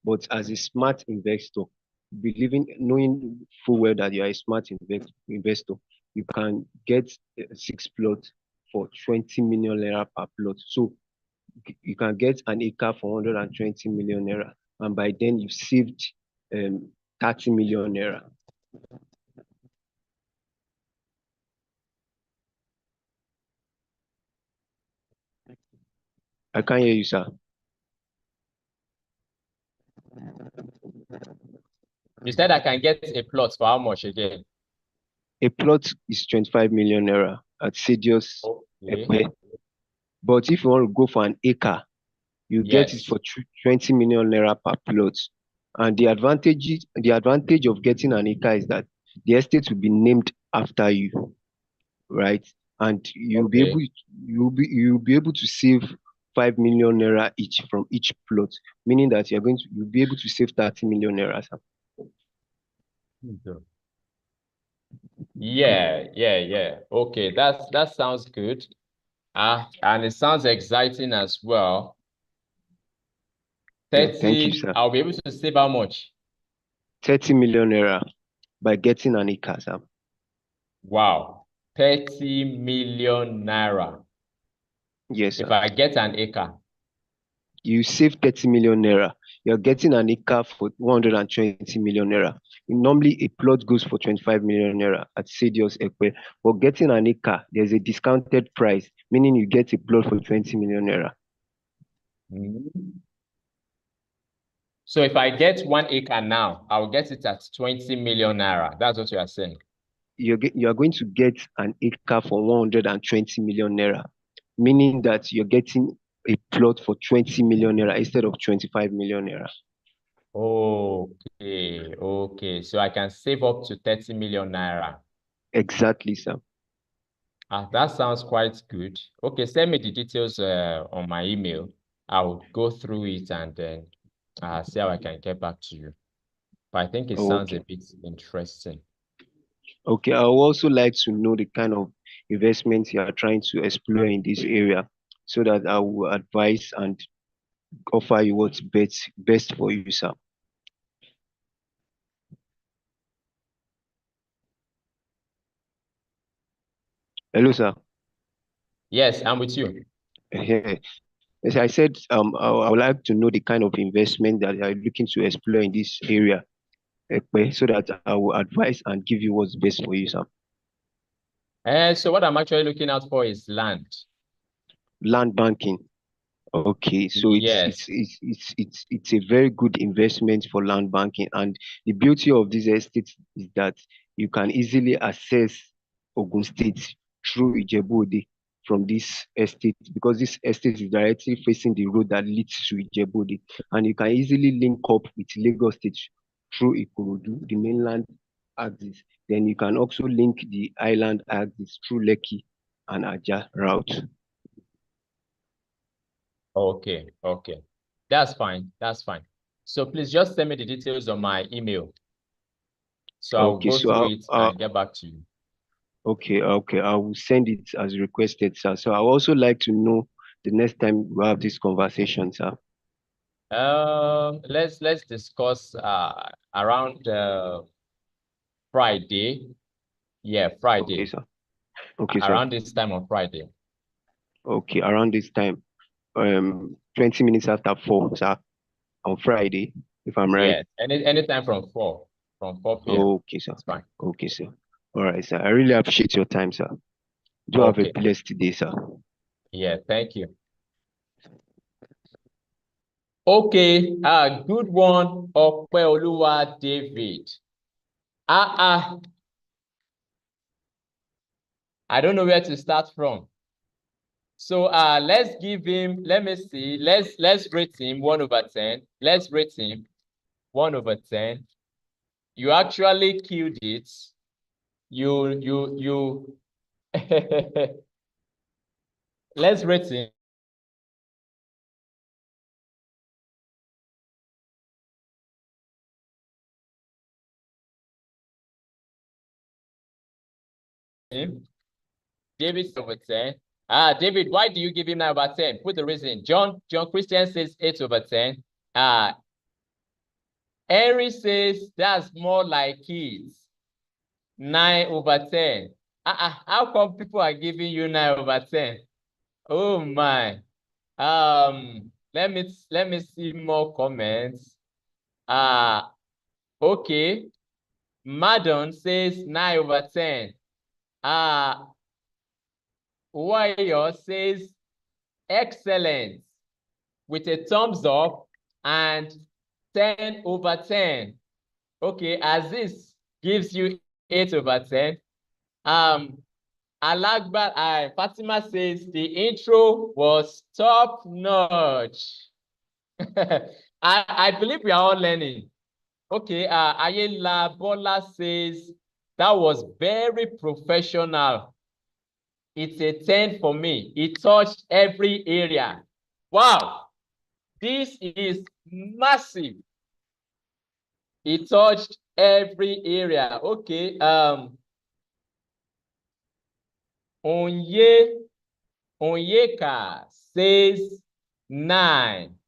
But as a smart investor, knowing full well that you are a smart investor, you can get 6 plots for 20 million naira per plot. So you can get an acre for 120 million naira, and by then you've saved 30 million naira. I can't hear you, sir. You said I can get a plot for how much again? A plot is 25 million naira at Sedios Okay. Ekpe. But if you want to go for an acre, you get it Yes. for 20 million naira per plot. And the advantage of getting an acre is that the estate will be named after you, right? And you'll be able to save 5 million naira each from each plot, meaning that you'll be able to save 30 million naira. Yeah. Okay, that sounds good. And it sounds exciting as well. Yeah, thank you, 30, sir. I'll be able to save how much? 30 million naira by getting an acre, sir. Wow, 30 million naira. Yes, If sir. I get an acre. You save 30 million naira. You're getting an acre for 120 million naira. Normally, a plot goes for 25 million naira at Sedios Ekpe. But getting an acre, there's a discounted price, meaning you get a plot for 20 million naira. So if I get 1 acre now, I'll get it at 20 million naira. That's what you are saying. You are going to get an acre for 120 million naira, meaning that you're getting a plot for 20 million naira instead of 25 million naira. Okay. So I can save up to 30 million naira. Exactly, sir. That sounds quite good. Okay, send me the details on my email. I'll go through it and then see how I can get back to you. But I think it sounds a Okay. bit interesting. Okay, I would also like to know the kind of investments you are trying to explore in this area so that I will advise and offer you what's best for you, sir. Hello, sir. Yes, I'm with you. As I said, I would like to know the kind of investment that you are looking to explore in this area, so that I will advise and give you what's best for you, sir. So what I'm actually looking out for is land. Land banking. Okay, so Yes. it's a very good investment for land banking, and the beauty of this estate is that you can easily access Ogun State through Ijebu-Ode from this estate, because this estate is directly facing the road that leads to Ijebu-Ode, and you can easily link up with Lagos State through Ikorodu, the mainland axis. Then you can also link the island axis through Lekki and Aja route. Okay. That's fine. So please just send me the details on my email. So I'll Okay, go so through it and get back to you. okay, I will send it as requested, sir. So I would also like to know the next time we have this conversation, sir. Let's discuss around Friday. Yeah, Okay, Friday. sir. Okay, sir. around this time on Friday. Okay, around this time. 20 minutes after 4, sir, on Friday, if I'm right. Yes, anytime from 4 p.m. Okay, sir. It's fine. Okay, sir. All right, sir. I really appreciate your time, sir. Do have a Okay. blessed day, sir. Yeah, thank you. Okay, good one, Opeoluwa David. I don't know where to start from. So let's give him, let me see, let's rate him 1/10. Let's rate him 1/10. You actually killed it. You let's rate him. David 7/10. David, why do you give him 9/10? Put the reason. John Christian says 8/10. Henry says that's more like kids. 9/10. How come people are giving you 9/10? Oh my. Let me see more comments. Okay. Madon says 9/10. Warrior says excellent with a thumbs up and 10/10. Okay, Aziz gives you 8/10. Alagba, Fatima says the intro was top notch. I believe we are all learning. Okay, Ayela Bola says that was very professional. It's a 10 for me. It touched every area. Wow, this is massive. It touched every area. Okay, Onyeka says 9.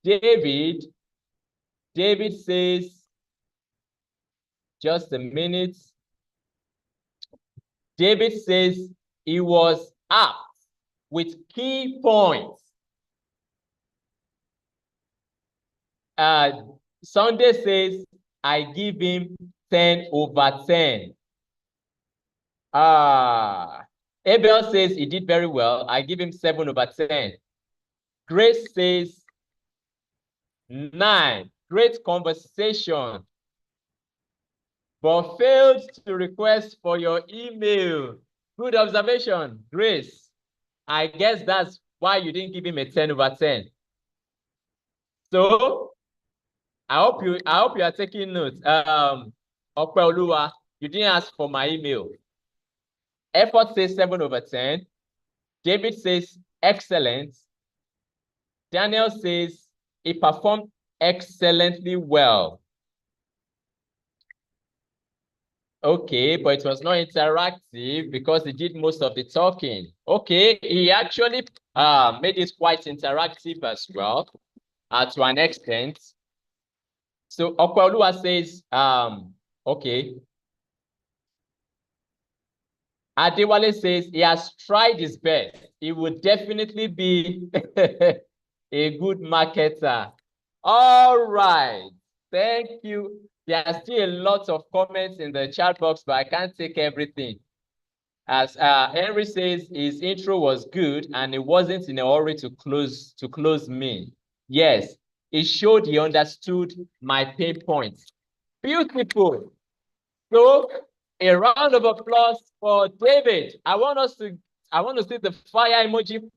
David says, just a minute. David says he was apt with key points. Sunday says, I give him 10/10. Abel says he did very well. I give him 7/10. Grace says 9. Great conversation, but failed to request for your email. Good observation, Grace. I guess that's why you didn't give him a 10/10. So I hope you are taking notes. Opeoluwa, you didn't ask for my email. Effort says 7/10. David says excellent. Daniel says he performed excellently well. Okay, but it was not interactive because he did most of the talking. Okay, he actually made it quite interactive as well, to an extent. So Okwalua says, okay. Adewale says he has tried his best. He would definitely be a good marketer. All right, thank you. There are still a lot of comments in the chat box, but I can't take everything. As Henry says, his intro was good and he wasn't in a hurry to close me. Yes, it showed he understood my pain points. Beautiful. So a round of applause for David. I want to see the fire emoji,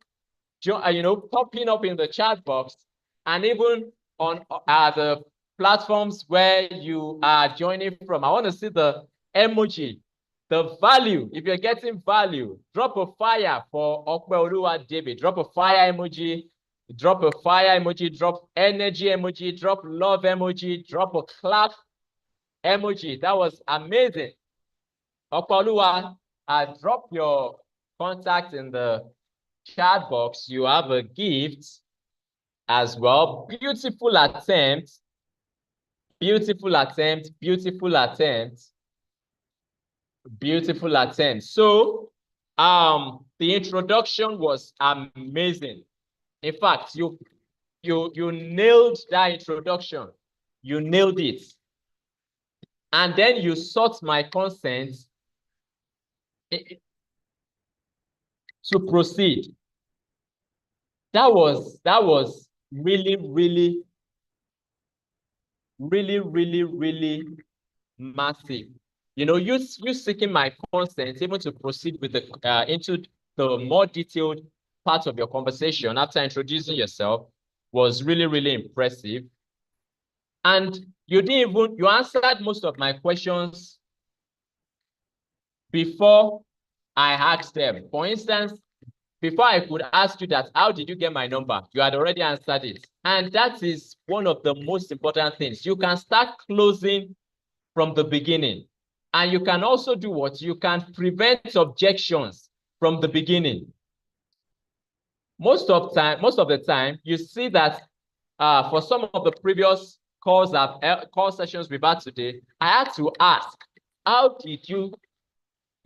popping up in the chat box, and even on the platforms where you are joining from. I want to see the emoji, the value. If you're getting value, drop a fire for Opeoluwa David. Drop a fire emoji. Drop a fire emoji. Drop energy emoji. Drop love emoji. Drop a clap emoji. That was amazing. Opeoluwa, drop your contact in the chat box. You have a gift as well. Beautiful attempt. Beautiful attempt. Beautiful attempt. Beautiful attempt. So, the introduction was amazing. In fact, you nailed that introduction. You nailed it. And then you sought my consent to proceed. That was really, really, really, really, really massive. You know, you seeking my consent even to proceed with the into the more detailed part of your conversation after introducing yourself was really, really impressive. And you answered most of my questions before I asked them. For instance, before I could ask you that, how did you get my number? You had already answered it. And that is one of the most important things. You can start closing from the beginning. And you can also do what? You can prevent objections from the beginning. Most of the time, you see that for some of the previous call sessions we've had today, I had to ask, how did you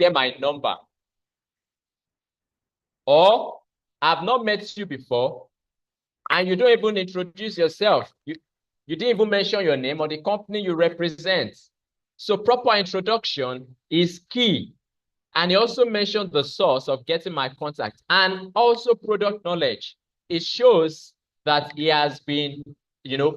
get my number? Or I've not met you before, and you don't even introduce yourself. You didn't even mention your name or the company you represent. So proper introduction is key. And he also mentioned the source of getting my contact and also product knowledge. It shows that he has been,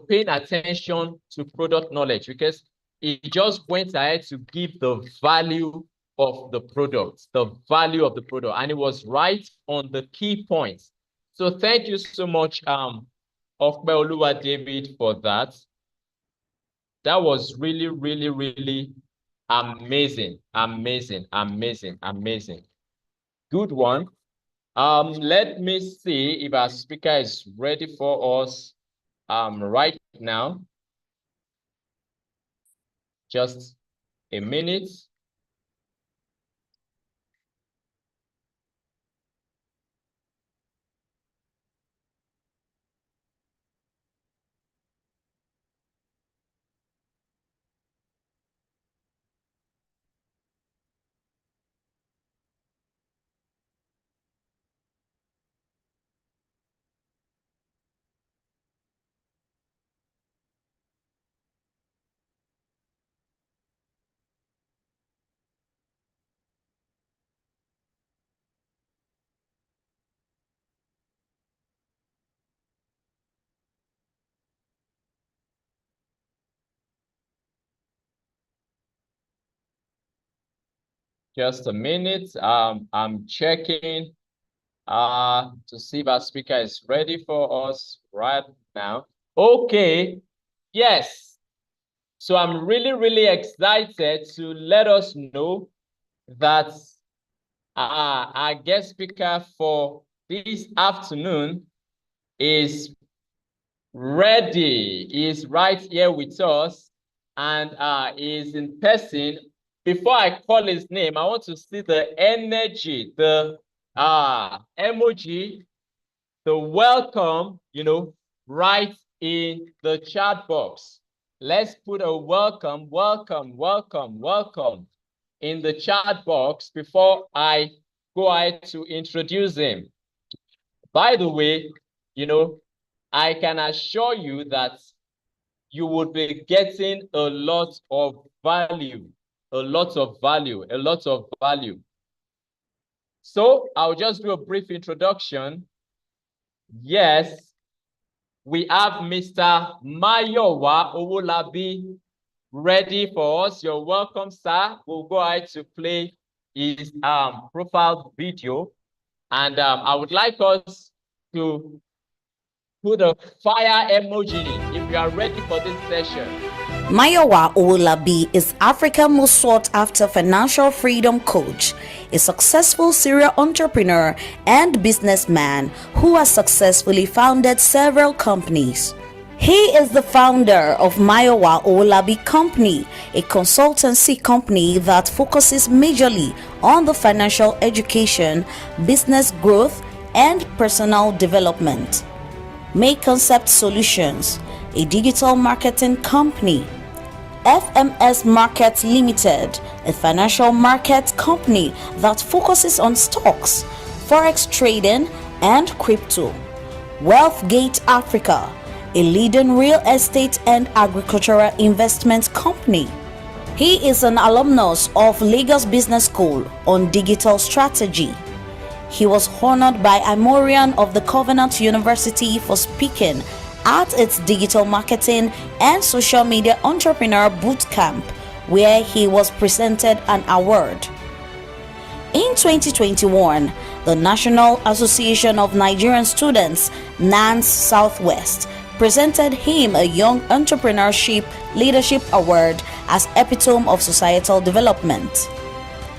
paying attention to product knowledge because he just went ahead to give the value of the product, and it was right on the key points. So thank you so much, Okpeoluwa David, for that. That was really, really, really amazing. Good one. Let me see if our speaker is ready for us right now. Just a minute. Just a minute. I'm checking to see if our speaker is ready for us right now. Okay. Yes. So I'm really, really excited to let us know that our guest speaker for this afternoon is ready. Is right here with us and is in person. Before I call his name, I want to see the energy, the emoji, the welcome, right in the chat box. Let's put a welcome in the chat box before I go ahead to introduce him. By the way, I can assure you that you would be getting a lot of value. So I'll just do a brief introduction. Yes, we have Mr. Mayowa Owolabi ready for us. You're welcome, sir. We'll go ahead to play his profile video. And I would like us to put a fire emoji if you are ready for this session. Mayowa Owolabi is Africa's most sought-after financial freedom coach, a successful serial entrepreneur and businessman who has successfully founded several companies. He is the founder of Mayowa Owolabi Company, a consultancy company that focuses majorly on the financial education, business growth, and personal development. Make Concept Solutions, a digital marketing company. FMS Markets Limited, a financial market company that focuses on stocks, forex trading, and crypto. Wealthgate Africa, a leading real estate and agricultural investment company. He is an alumnus of Lagos Business School on digital strategy. He was honored by Imoran of the Covenant University for speaking at its digital marketing and social media entrepreneur bootcamp, where he was presented an award. In 2021, the National Association of Nigerian Students, NANS Southwest, presented him a Young Entrepreneurship Leadership Award as epitome of societal development.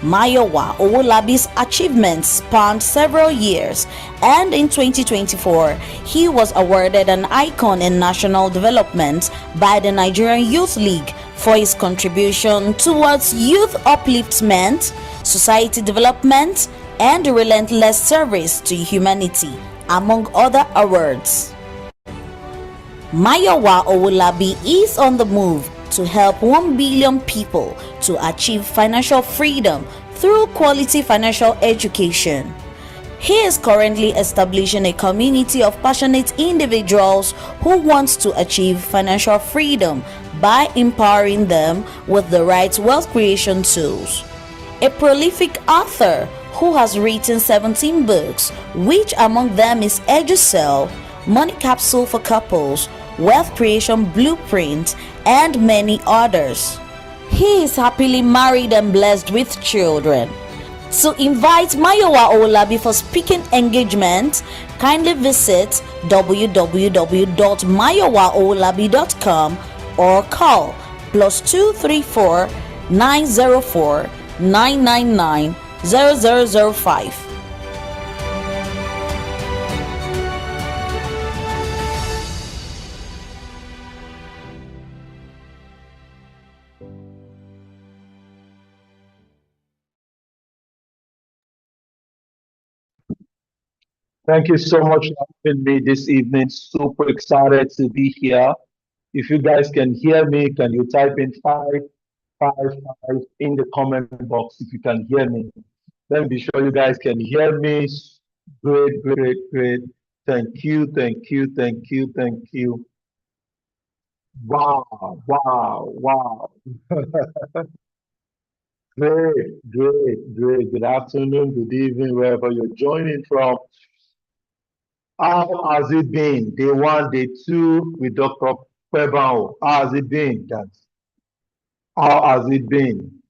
Mayowa Owolabi's achievements spanned several years, and in 2024, he was awarded an icon in national development by the Nigerian Youth League for his contribution towards youth upliftment, society development, and relentless service to humanity, among other awards. Mayowa Owolabi is on the move to help 1 billion people to achieve financial freedom through quality financial education. He is currently establishing a community of passionate individuals who want to achieve financial freedom by empowering them with the right wealth creation tools. A prolific author who has written 17 books, which among them is EduCell, Money Capsule for Couples, Wealth Creation Blueprint, and many others. He is happily married and blessed with children. To invite Mayowa Owolabi for speaking engagement, kindly visit www.mayowaowolabi.com or call +234 904 999 0005. Thank you so much for having me this evening. Super excited to be here. If you guys can hear me, can you type in 555 in the comment box if you can hear me? Let me be sure you guys can hear me. Great, great, great. Thank you, thank you, thank you, thank you. Wow, wow, wow. Great, great, great. Good afternoon, good evening, wherever you're joining from. How has it been? Day one, day two with Dr. Pebao. How has it been, guys? How has it been?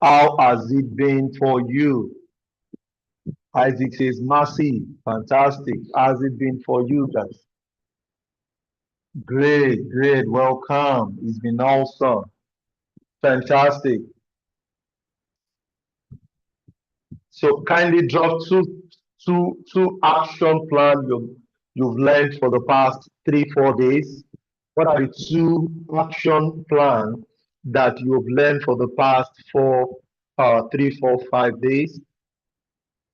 How has it been for you? Isaac says, massive, fantastic. How has it been for you, guys? Great, great, welcome. It's been awesome. Fantastic. So kindly drop two action plan you've learned for the past 3-4 days. What are the two action plan that you've learned for the past 3, 4, 5 days?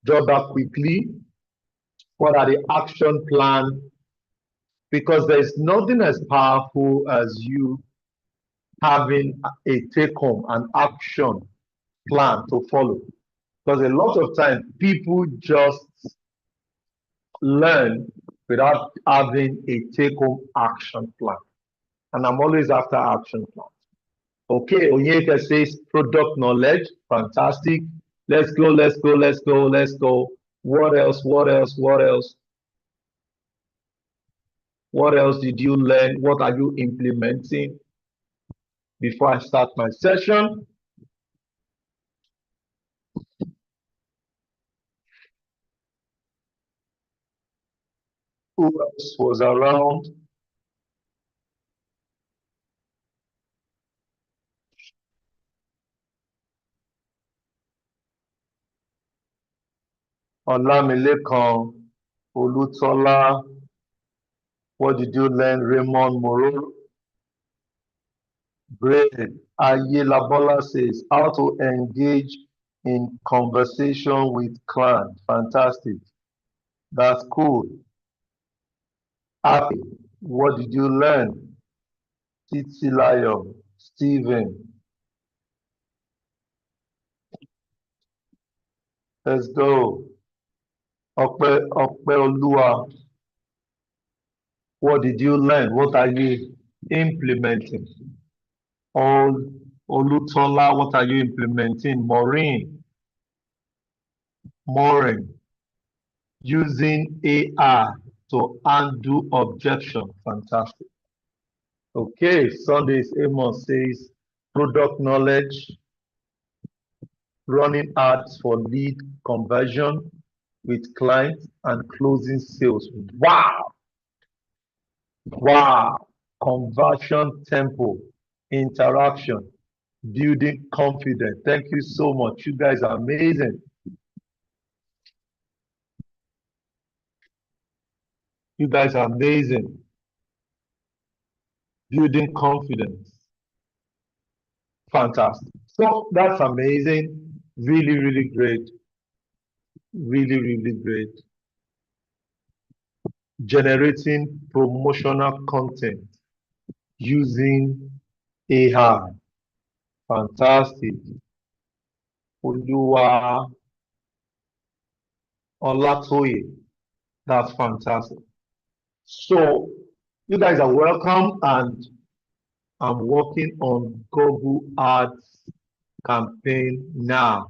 Drop that quickly. What are the action plan? Because there's nothing as powerful as you having a take home, an action plan to follow. Because a lot of times people just learn without having a take-home action plan. And I'm always after action plans. Okay, Onyeka says product knowledge, fantastic. Let's go, let's go, let's go, let's go. What else, what else, what else? What else did you learn? What are you implementing? Before I start my session, who else was around? Olamilekan, Olutola. What did you learn? Raymond Moro. Great. Ayelabola says how to engage in conversation with clients. Fantastic. That's cool. Happy. What did you learn? Titilayo. Stephen. Let's go. Olua. What did you learn? What are you implementing? Olutola, what are you implementing? Maureen, using AI to undo objection. Fantastic. Okay, Sundays Amos says product knowledge, running ads for lead conversion with clients and closing sales. Wow! Wow! Conversion tempo, interaction, building confidence. Thank you so much. You guys are amazing. You guys are amazing. Building confidence. Fantastic. So that's amazing. Really, really great. Really, really great. Generating promotional content using AI. Fantastic. Oluwa Olatoye. That's fantastic. So you guys are welcome, and I'm working on Google Ads campaign now.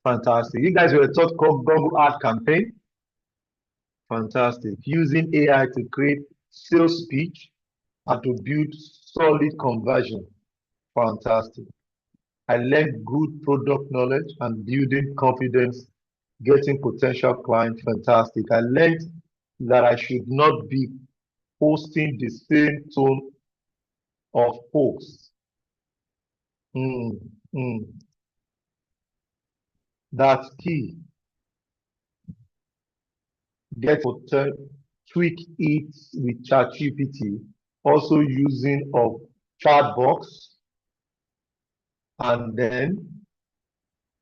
Fantastic. You guys were taught Google Ad campaign. Fantastic. Using AI to create sales speech and to build solid conversion. Fantastic. I learned good product knowledge and building confidence, getting potential clients. Fantastic. I learned that I should not be posting the same tone of posts. That's key. Get tweak it with ChatGPT, also using of chat box, and then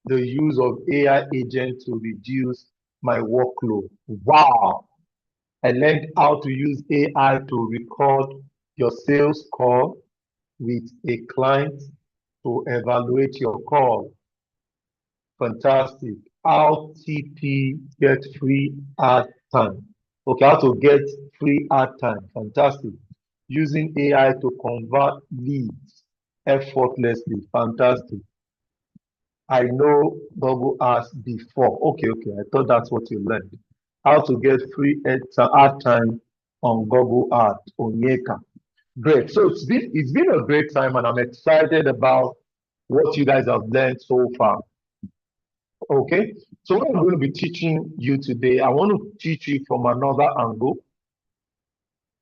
the use of AI agent to reduce my workload. Wow! I learned how to use AI to record your sales call with a client to evaluate your call. Fantastic. How TP get free ad time. Okay, how to get free ad time. Fantastic. Using AI to convert leads effortlessly. Fantastic. I know Google Ads before. Okay. I thought that's what you learned. How to get free ad time on Google Ads, Onyeka. Great. So it's been a great time, and I'm excited about what you guys have learned so far. Okay. So what I'm going to be teaching you today, I want to teach you from another angle,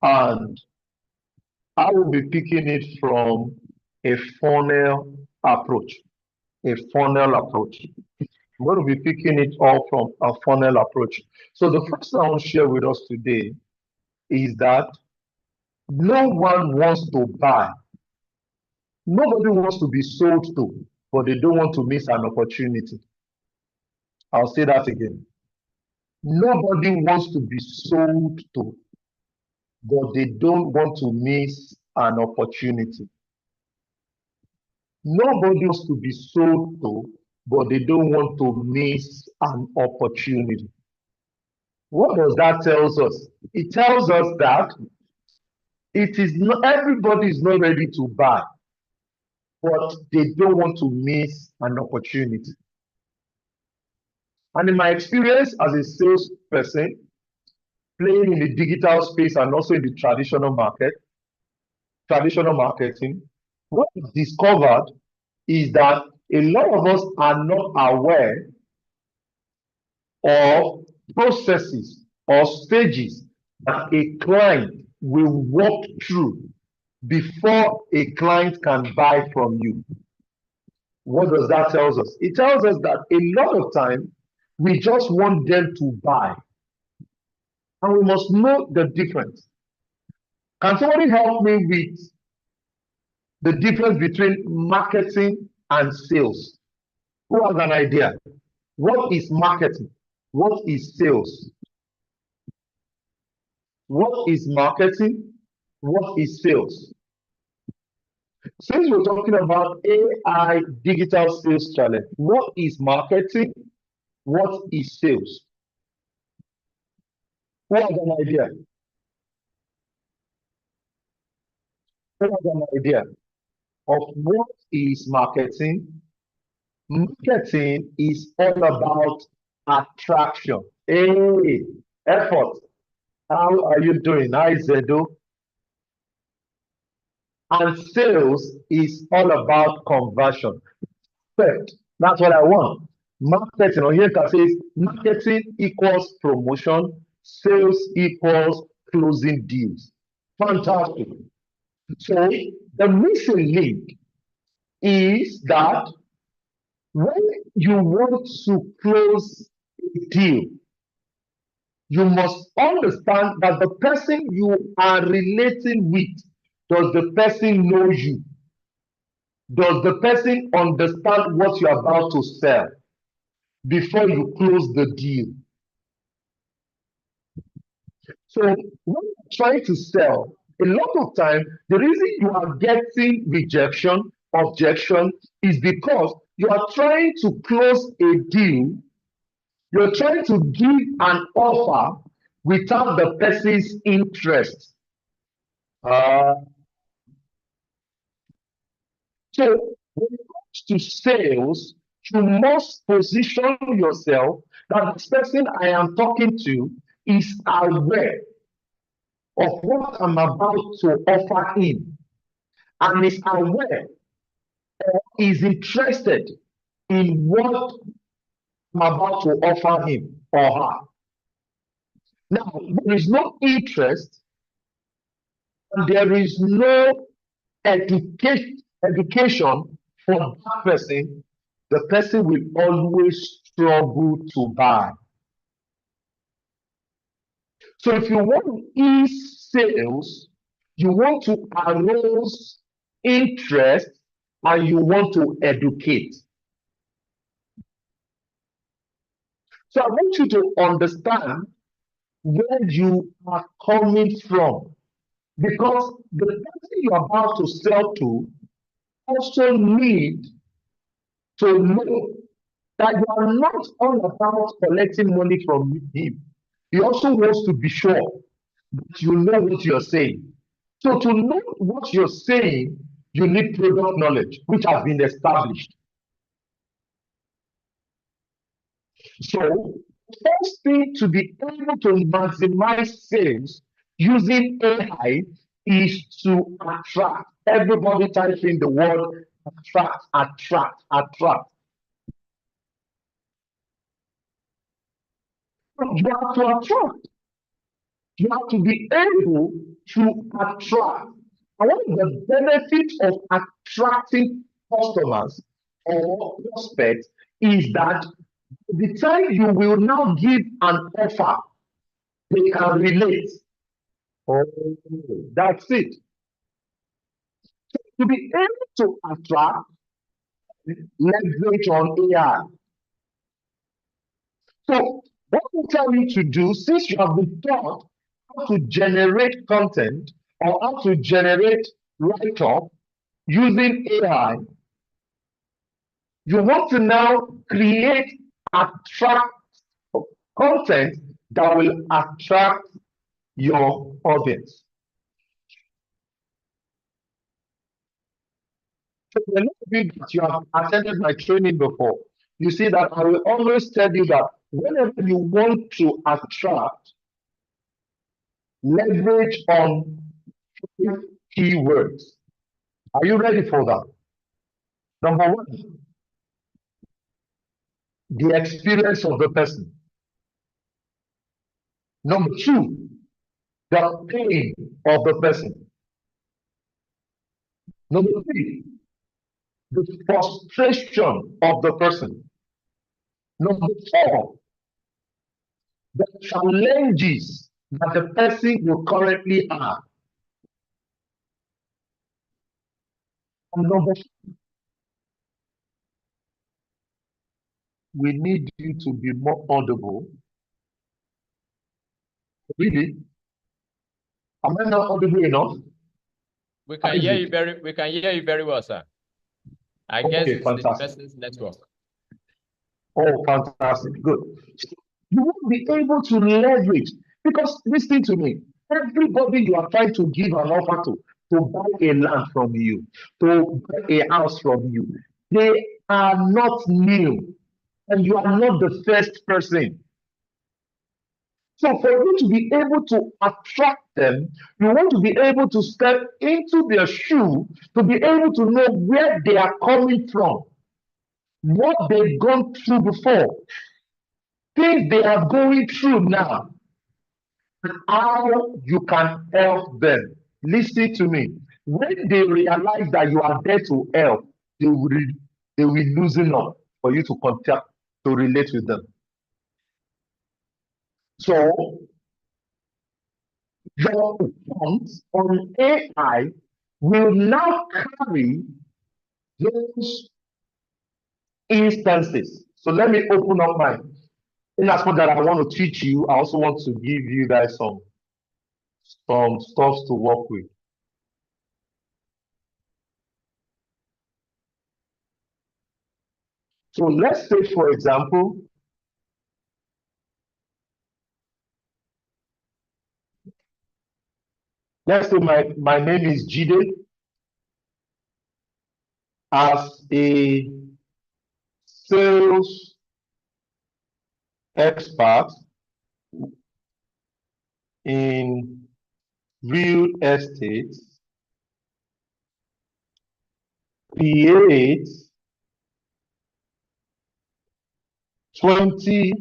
and I will be picking it from a funnel approach. A funnel approach. I'm going to be picking it all from a funnel approach. So the first thing I want to share with us today is that no one wants to buy. Nobody wants to be sold to, but they don't want to miss an opportunity. I'll say that again. Nobody wants to be sold to, but they don't want to miss an opportunity. Nobody wants to be sold to, but they don't want to miss an opportunity. What does that tell us? It tells us that it is not everybody is not ready to buy, but they don't want to miss an opportunity. And in my experience as a salesperson, playing in the digital space and also in the traditional marketing, what I've discovered is that a lot of us are not aware of processes or stages that a client will walk through before a client can buy from you. What does that tell us? It tells us that a lot of time we just want them to buy, and we must know the difference. Can somebody help me with the difference between marketing and sales? Who has an idea? What is marketing? What is sales? What is marketing? What is sales? Since we're talking about AI digital sales challenge, what is marketing? What is sales? Who has an idea? Who has an idea of what is marketing? Marketing is all about attraction. Hey, effort. How are you doing? Hi, Zedo. And sales is all about conversion. Perfect. That's what I want. Marketing, or here can say marketing equals promotion, sales equals closing deals. Fantastic. So the missing link is that when you want to close a deal, you must understand that the person you are relating with, does the person know you? Does the person understand what you're about to sell before you close the deal? So when you're trying to sell, a lot of time, the reason you are getting rejection, objection, is because you are trying to close a deal, you're trying to give an offer without the person's interest. Uh, so when it comes to sales, you must position yourself that this person I am talking to is aware of what I'm about to offer him and is aware or is interested in what I'm about to offer him or her. Now, there is no interest and there is no education for that person, the person will always struggle to buy. So if you want to ease sales, you want to arouse interest and you want to educate. So I want you to understand where you are coming from, because the person you're about to sell to also need to know that you are not all about collecting money from him. He also wants to be sure that you know what you're saying. So to know what you're saying, you need product knowledge, which has been established. So first thing to be able to maximize sales using AI is to attract. Everybody type in the word attract, attract, attract. You have to attract. You have to be able to attract. And one of the benefits of attracting customers or prospects is that the time you will now give an offer, they can relate. Oh, that's it. To be able to attract, leverage on AI. So, what we tell you to do, since you have been taught how to generate content or how to generate write-up using AI, you want to now create attract content that will attract your audience. So a lot of you that you have attended my training before, you see that I will always tell you that whenever you want to attract, leverage on keywords. Are you ready for that? Number one, the experience of the person. Number two, the pain of the person. Number three, the frustration of the person. Number four, the challenges that the person will currently have. And number five, we need you to be more audible. Really? Am I not audible enough? We can hear you very well, sir. I guess it's the person's network. Oh, fantastic. Good. You won't be able to leverage because listen to me. Everybody you are trying to give an offer to buy a land from you, to buy a house from you, they are not new, and you are not the first person. So for you to be able to attract them, you want to be able to step into their shoe to be able to know where they are coming from, what they've gone through before, things they are going through now, and how you can help them. Listen to me. When they realize that you are there to help, they will loosen up for you to contact, to relate with them. So your funds on AI will now carry those instances. So let me open up my, in as much that I want to teach you, I also want to give you guys some stuff to work with. So let's say, for example, let's say my name is Jide. As a sales expert in real estate, create 20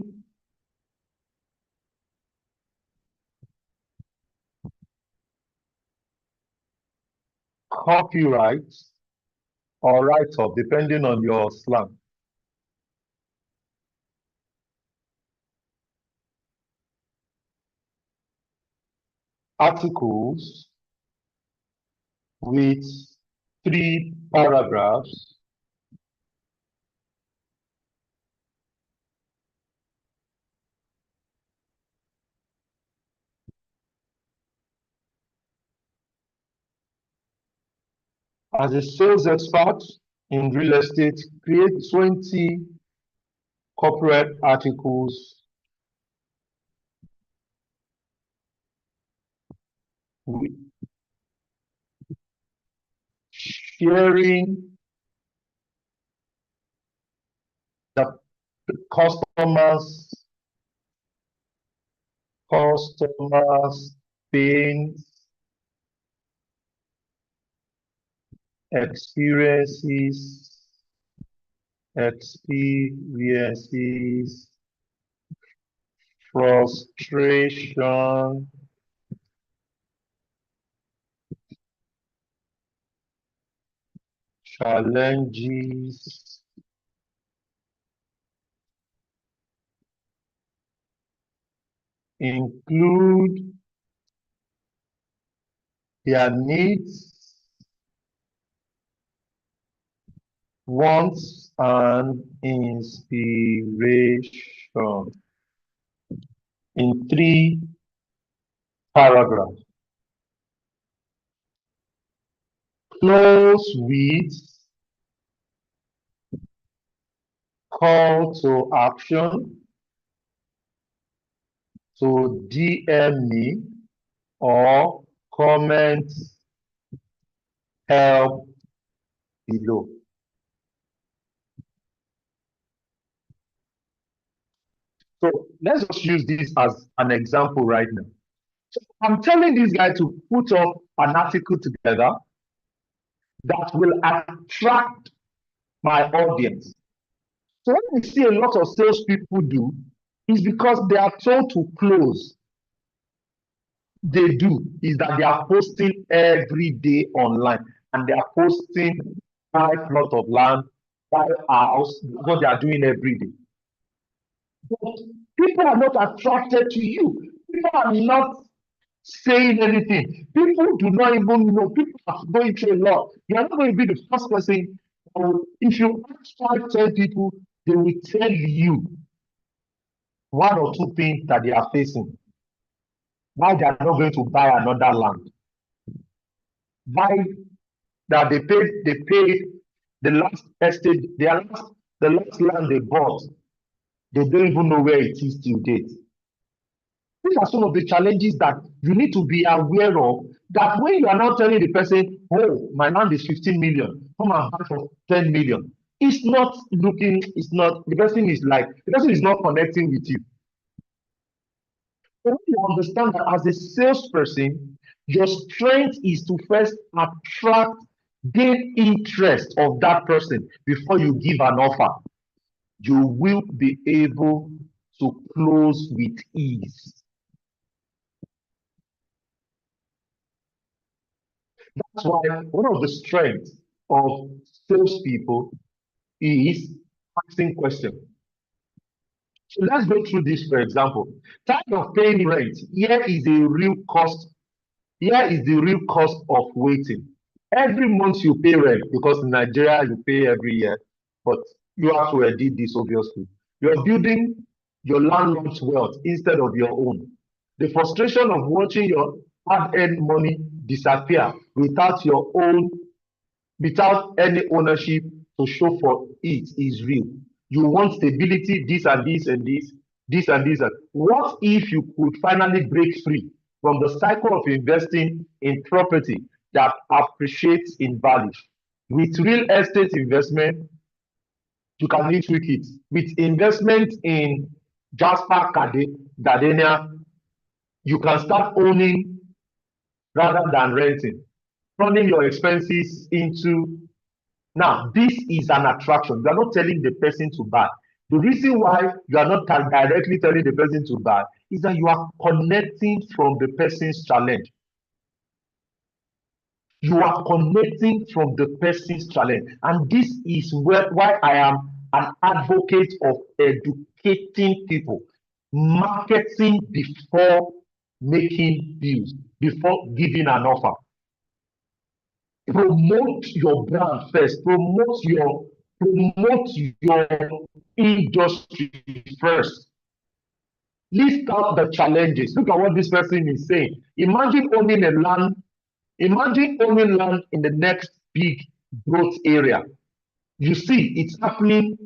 copyrights or write-up, depending on your slang. Articles with 3 paragraphs as a sales expert in real estate, create 20 corporate articles with sharing the customers pain, experiences, frustration, challenges, include their needs, wants, and inspiration in 3 paragraphs. Close with call to action to DM me or comment help below. So let's just use this as an example right now. So I'm telling this guy to put up an article together that will attract my audience. So what we see a lot of salespeople do is because they are told to close. They do is that they are posting every day online, and they are posting 5 plots of land, 5 house, what they are doing every day. But people are not attracted to you. People are not saying anything. People do not even know. People are going through a lot. You are not going to be the first person. If you ask 5, 10 people, they will tell you 1 or 2 things that they are facing, why they are not going to buy another land. buy that they paid the last estate, the last land they bought. They don't even know where it is till date. These are some of the challenges that you need to be aware of. That when you are now telling the person, oh, my land is 15 million, come and buy for 10 million. It's not looking, it's not, the person is not connecting with you. When you understand that as a salesperson, your strength is to first attract, gain interest of that person before you give an offer. You will be able to close with ease. That's why one of the strengths of salespeople is asking questions. So let's go through this, for example. Time of paying rent. Here is the real cost. Here is the real cost of waiting. Every month you pay rent, because in Nigeria you pay every year, but you have to edit this obviously. You're building your landlord's wealth instead of your own. The frustration of watching your hard-earned money disappear without your own, without any ownership to show for it is real. You want stability, this and this and this, this and this. What if you could finally break free from the cycle of investing in property that appreciates in value? With real estate investment, you can live with it. With investment in Jasper Gardenia, you can start owning rather than renting, turning your expenses into. Now, this is an attraction. You are not telling the person to buy. The reason why you are not directly telling the person to buy is that you are connecting from the person's challenge. You are connecting from the person's challenge. And this is why I am an advocate of educating people, marketing before making deals, before giving an offer. Promote your brand first. Promote your industry first. List out the challenges. Look at what this person is saying. Imagine owning land in the next big growth area. You see it happening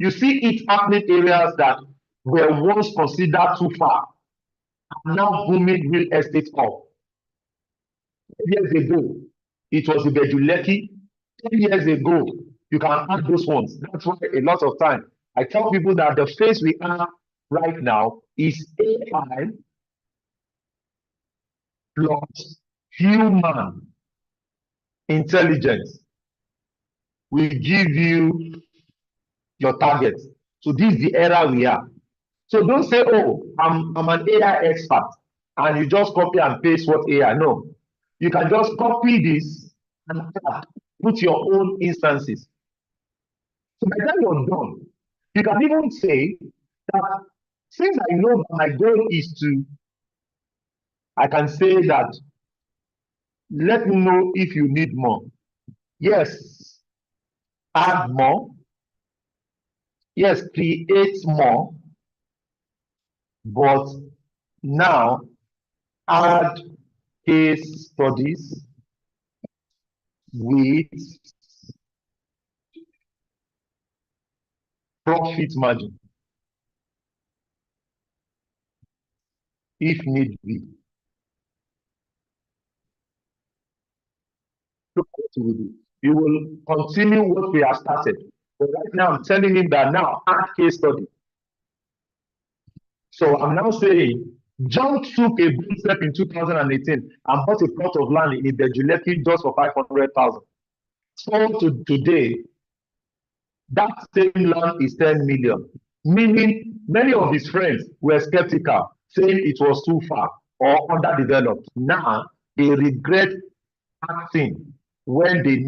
areas that were once considered too far, are now booming real estate hub. Years ago, it was Ibejuleki. 10 years ago, you can add those ones. That's why a lot of time I tell people that the phase we are right now is AI plus human intelligence will give you your target. So this is the era we are. So don't say, oh, I'm an AI expert, and you just copy and paste what AI. No, you can just copy this and put your own instances. So by the time you're done, you can even say that since I know my goal is to, I can say that, let me know if you need more. Yes, add more. Yes, create more. But now add case studies with profit margin, if need be. Look what you will do. You will continue what we have started. But right now, I'm telling him that now add case study. So I'm now saying, John took a big step in 2018 and bought a plot of land in Ibejuleki just for 500,000. So to today, that same land is 10 million. Meaning, many of his friends were skeptical, saying it was too far or underdeveloped. Now they regret acting when they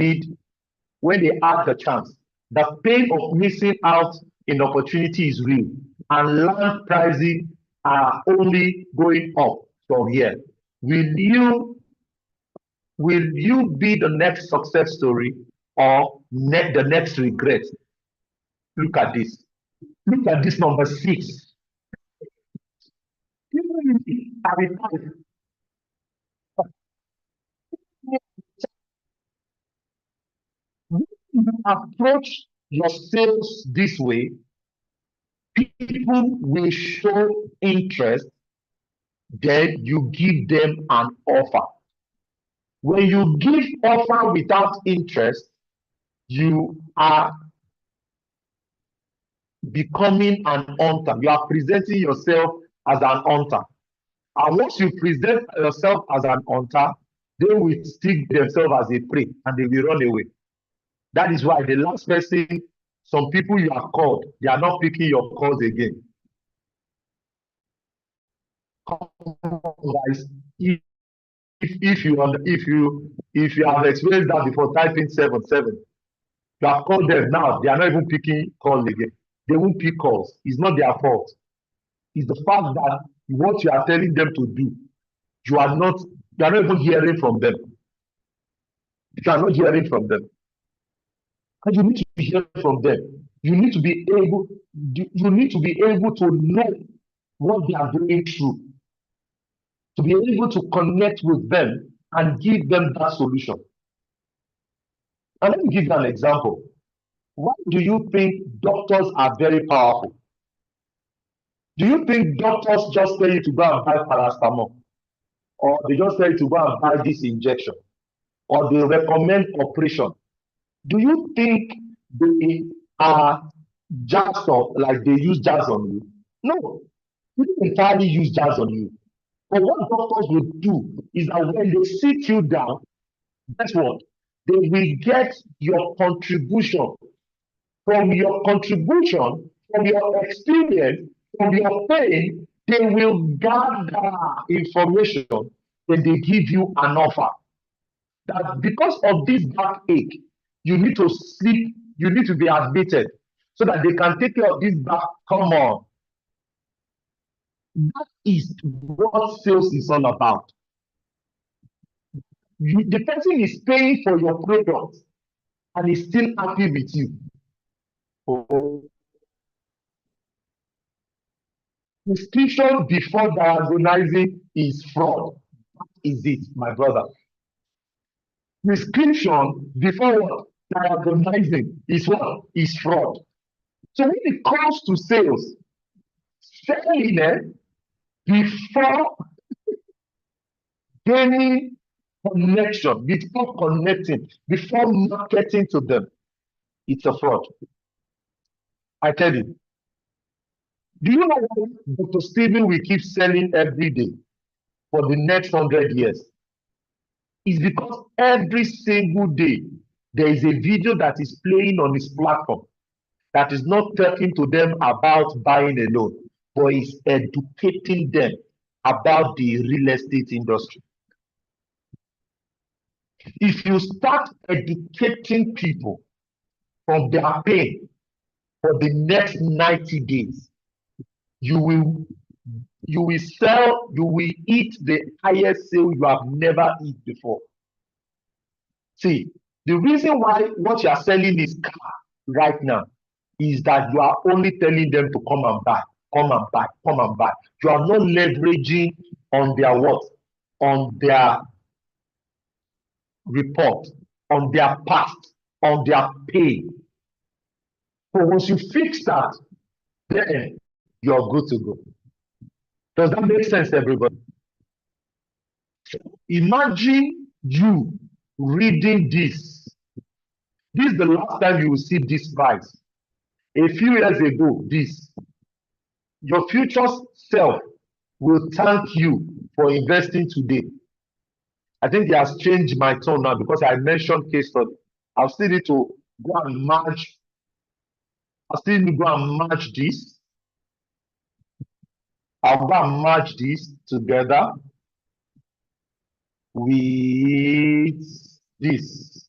have the chance. The pain of missing out in opportunity is real, and land pricing are only going up from here. Will you be the next success story or the next regret? Look at this. Look at this number 6. approach your sales this way, people will show interest, then you give them an offer. When you give offer without interest, you are becoming an hunter. You are presenting yourself as an hunter. And once you present yourself as an hunter, they will stick themselves as a prey and they will run away. That is why the last person, some people you have called, they are not picking your calls again. Guys, if you have experienced that before, type in 77. You have called them now, they are not even picking calls again. They won't pick calls. It's not their fault. It's the fact that what you are telling them to do, you are not even hearing from them. You are not hearing from them. And you need to hear from them. You need to be able to know what they are going through, to be able to connect with them and give them that solution. And let me give you an example. Why do you think doctors are very powerful? Do you think doctors just tell you to go and buy paracetamol? Or they just tell you to go and buy this injection? Or they recommend operation? Do you think they are jazzed up like they use jazz on you? No, they don't entirely use jazz on you. But what doctors will do is that when they sit you down, guess what? They will get your contribution. From your contribution, from your experience, from your pain, they will gather information and they give you an offer. That because of this backache, you need to sleep, you need to be admitted so that they can take care of this back. Come on. That is what sales is all about. The person is paying for your product and is still happy with you. Prescription before diagnosing is fraud. Is it, my brother? Prescription before what? Diagnosing is what? Is fraud. So when it comes to sales, selling before gaining connection, before connecting, before marketing to them, it's a fraud. I tell you. Do you know why Dr. Stephen will keep selling every day for the next 100 years? It's because every single day there is a video that is playing on his platform that is not talking to them about buying a loan, but is educating them about the real estate industry. If you start educating people from their pain for the next 90 days, you will eat the highest sale you have never eaten before. See, the reason why what you are selling is car right now is that you are only telling them to come and buy, come and buy, come and buy. You are not leveraging on their what? On their report, on their past, on their pain. So once you fix that, then you're good to go. Does that make sense, everybody? Imagine you reading this. This is the last time you will see this price. A few years ago, this. Your future self will thank you for investing today. I think he has changed my tone now because I mentioned case study. I'll still need to go and match. I'll still need to go and match this. I'll go and match this together with this.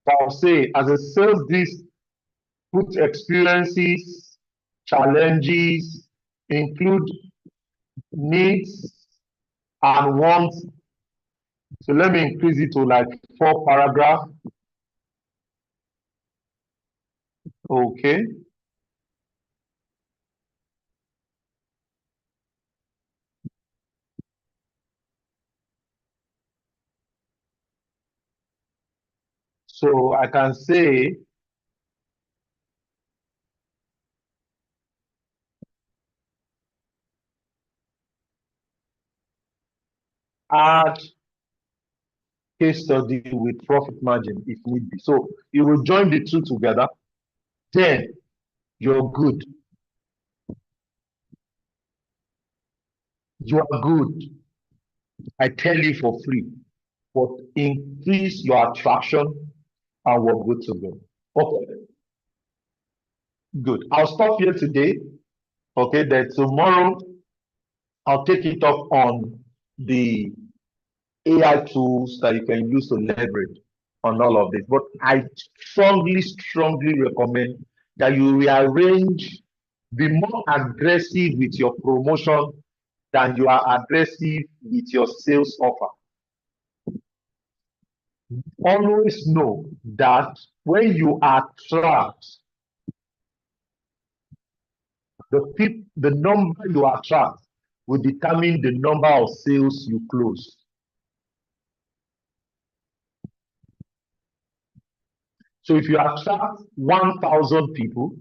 I'll say, as a sales this put experiences, challenges, include needs and wants. So let me increase it to like 4 paragraphs. Okay. So I can say add case study with profit margin if need be. So you will join the two together, then you're good. You are good. I tell you for free. But increase your attraction and we're good to go. Okay, good. I'll stop here today. Okay, then tomorrow I'll take it up on the AI tools that you can use to leverage on all of this. But I strongly recommend that you rearrange, be more aggressive with your promotion than you are aggressive with your sales offer. Always know that when you attract the number you attract will determine the number of sales you close. So if you attract 1,000 people,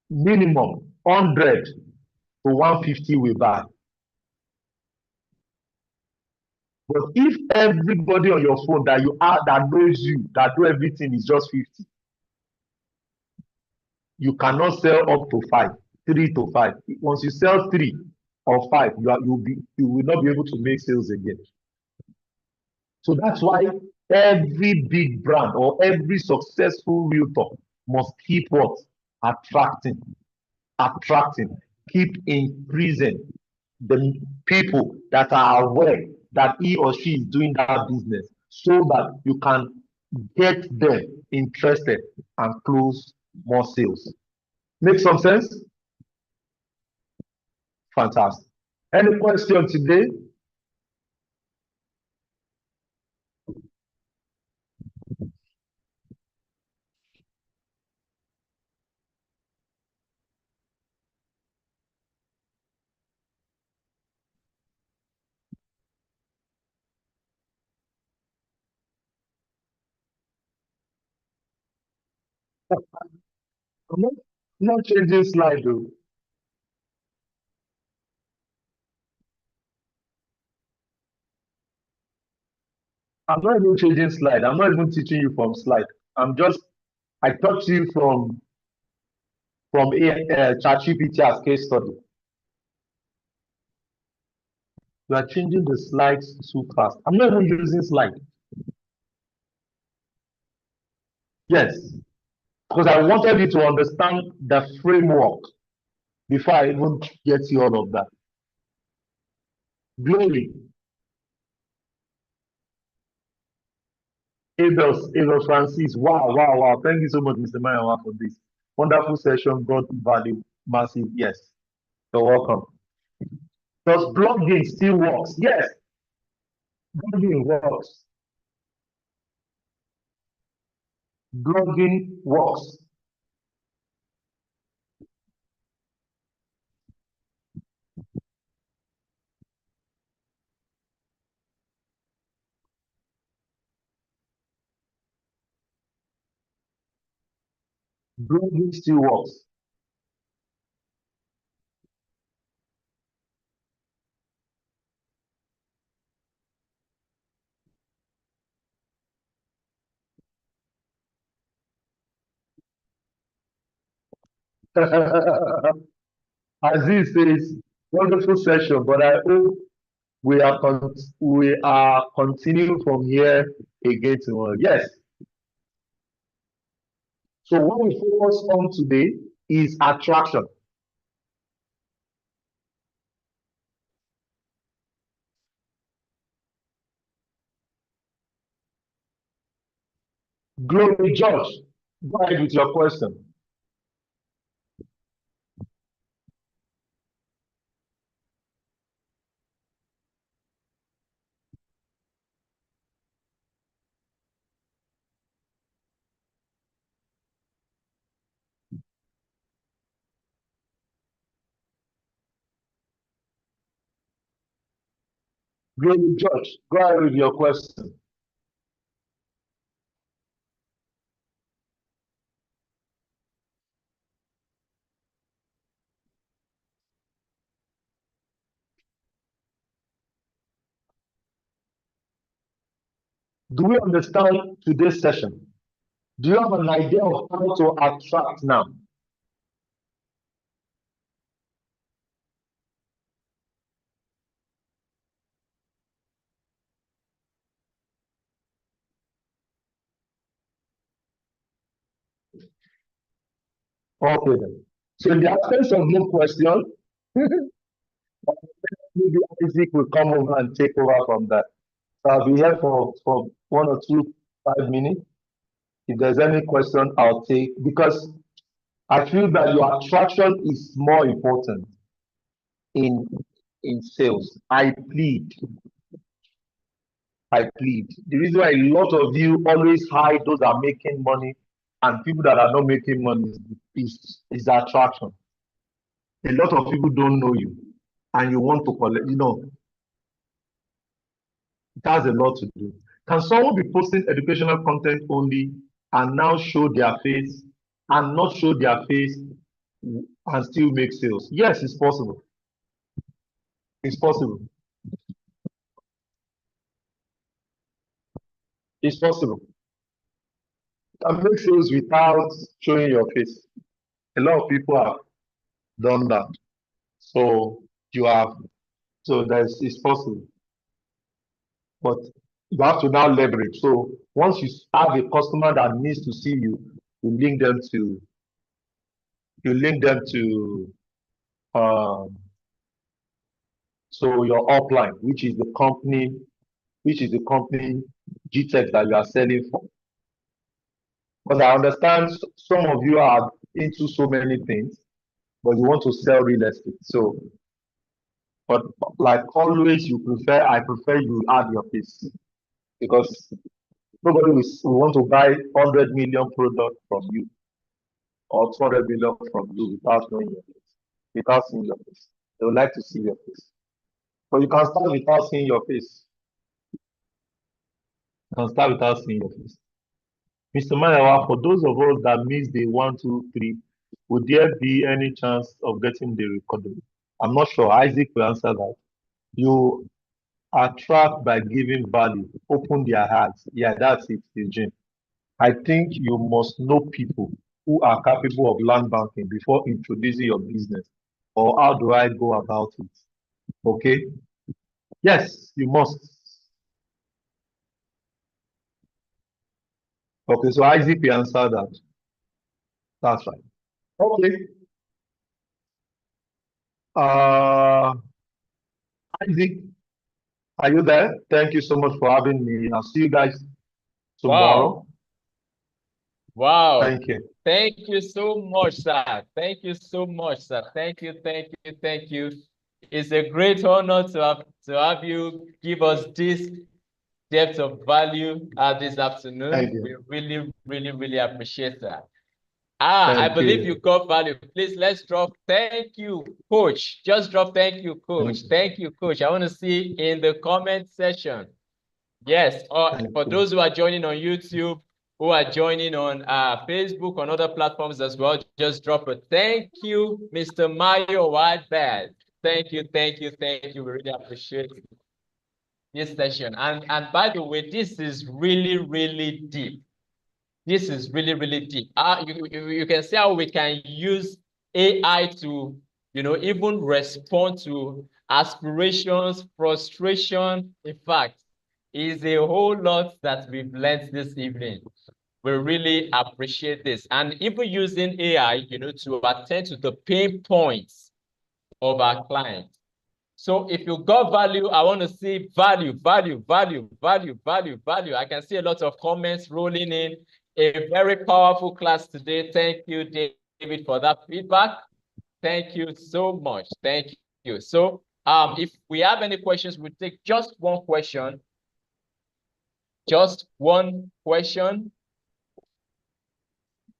minimum 100 to 150 will buy. But if everybody on your phone that you are that knows you, that do everything is just 50, you cannot sell up to 5, 3 to 5. Once you sell 3 or 5, you will not be able to make sales again. So that's why every big brand or every successful realtor must keep what? Attracting, keep increasing the people that are aware that he or she is doing that business so that you can get them interested and close more sales. Make some sense? Fantastic. Any question today? I'm not changing slide though. I'm not even changing slide. I'm not even teaching you from slide. I taught you from ChatGPT as case study. You are changing the slides too fast. I'm not even using slide. Yes, because I wanted you to understand the framework before I even get you all of that. Glory. Abel Francis. Wow. Thank you so much, Mr. Mayawa, for this wonderful session. God value massive. Yes, you're welcome. Does blogging still works? Yes, blogging works. Blogging works. Blogging still works. Aziz says, wonderful session, but I hope we are continuing from here again tomorrow. Yes. So what we focus on today is attraction. Glory George, go ahead with your question. Glory George, go ahead with your question. Do we understand today's session? Do you have an idea of how to attract now? Okay then. So in the absence of no question, maybe Isaac will come over and take over from that. So I'll be here for 1 or 2 5 minutes. If there's any question, I'll take, because I feel that your attraction is more important in sales. I plead. The reason why a lot of you always hide those that are making money and people that are not making money is the attraction. A lot of people don't know you and you want to collect, it has a lot to do. Can someone be posting educational content only and now show their face and not show their face and still make sales? Yes, it's possible. It's possible. It's possible. You can make sales without showing your face. A lot of people have done that. So it's possible. But you have to now leverage. So once you have a customer that needs to see you, you link them to so your upline, which is the company GTEx that you are selling for. Because I understand some of you are into so many things, but you want to sell real estate. So, but like always, I prefer you add your face, because nobody will want to buy 100 million product from you or 200 million from you without knowing your face, without seeing your face. They would like to see your face. But you can start without seeing your face. You can start without seeing your face. Mr. Mayawa, for those of us that missed the 1, 2, 3, would there be any chance of getting the recording? I'm not sure. Isaac will answer that. You attract by giving value, open their hearts. Yeah, that's it, Eugene. I think you must know people who are capable of land banking before introducing your business. Or how do I go about it? Okay? Yes, you must. Okay, so Isaac will answer that. That's right. Okay. Isaac, are you there? Thank you so much for having me. I'll see you guys tomorrow. Wow. Thank you. Thank you so much, sir. Thank you so much, sir. Thank you. It's a great honor to have you give us this depth of value this afternoon. Thank you. We really appreciate that. I believe you got value. Please, let's drop thank you, coach. Just drop thank you, coach. Thank you, coach. I want to see in the comment section. Yes, for those who are joining on YouTube, who are joining on Facebook, on other platforms as well, just drop a thank you, Mr. Mayo Whitebird. Thank you. We really appreciate this session. And by the way, this is really deep. This is really deep. You can see how we can use AI to, even respond to aspirations, frustration. In fact, is a whole lot that we've learned this evening. We really appreciate this. And even using AI, to attend to the pain points of our clients. So if you got value, I want to see value. I can see a lot of comments rolling in. A very powerful class today. Thank you, David, for that feedback. Thank you so much. Thank you. So if we have any questions, we'll take just one question. Just one question.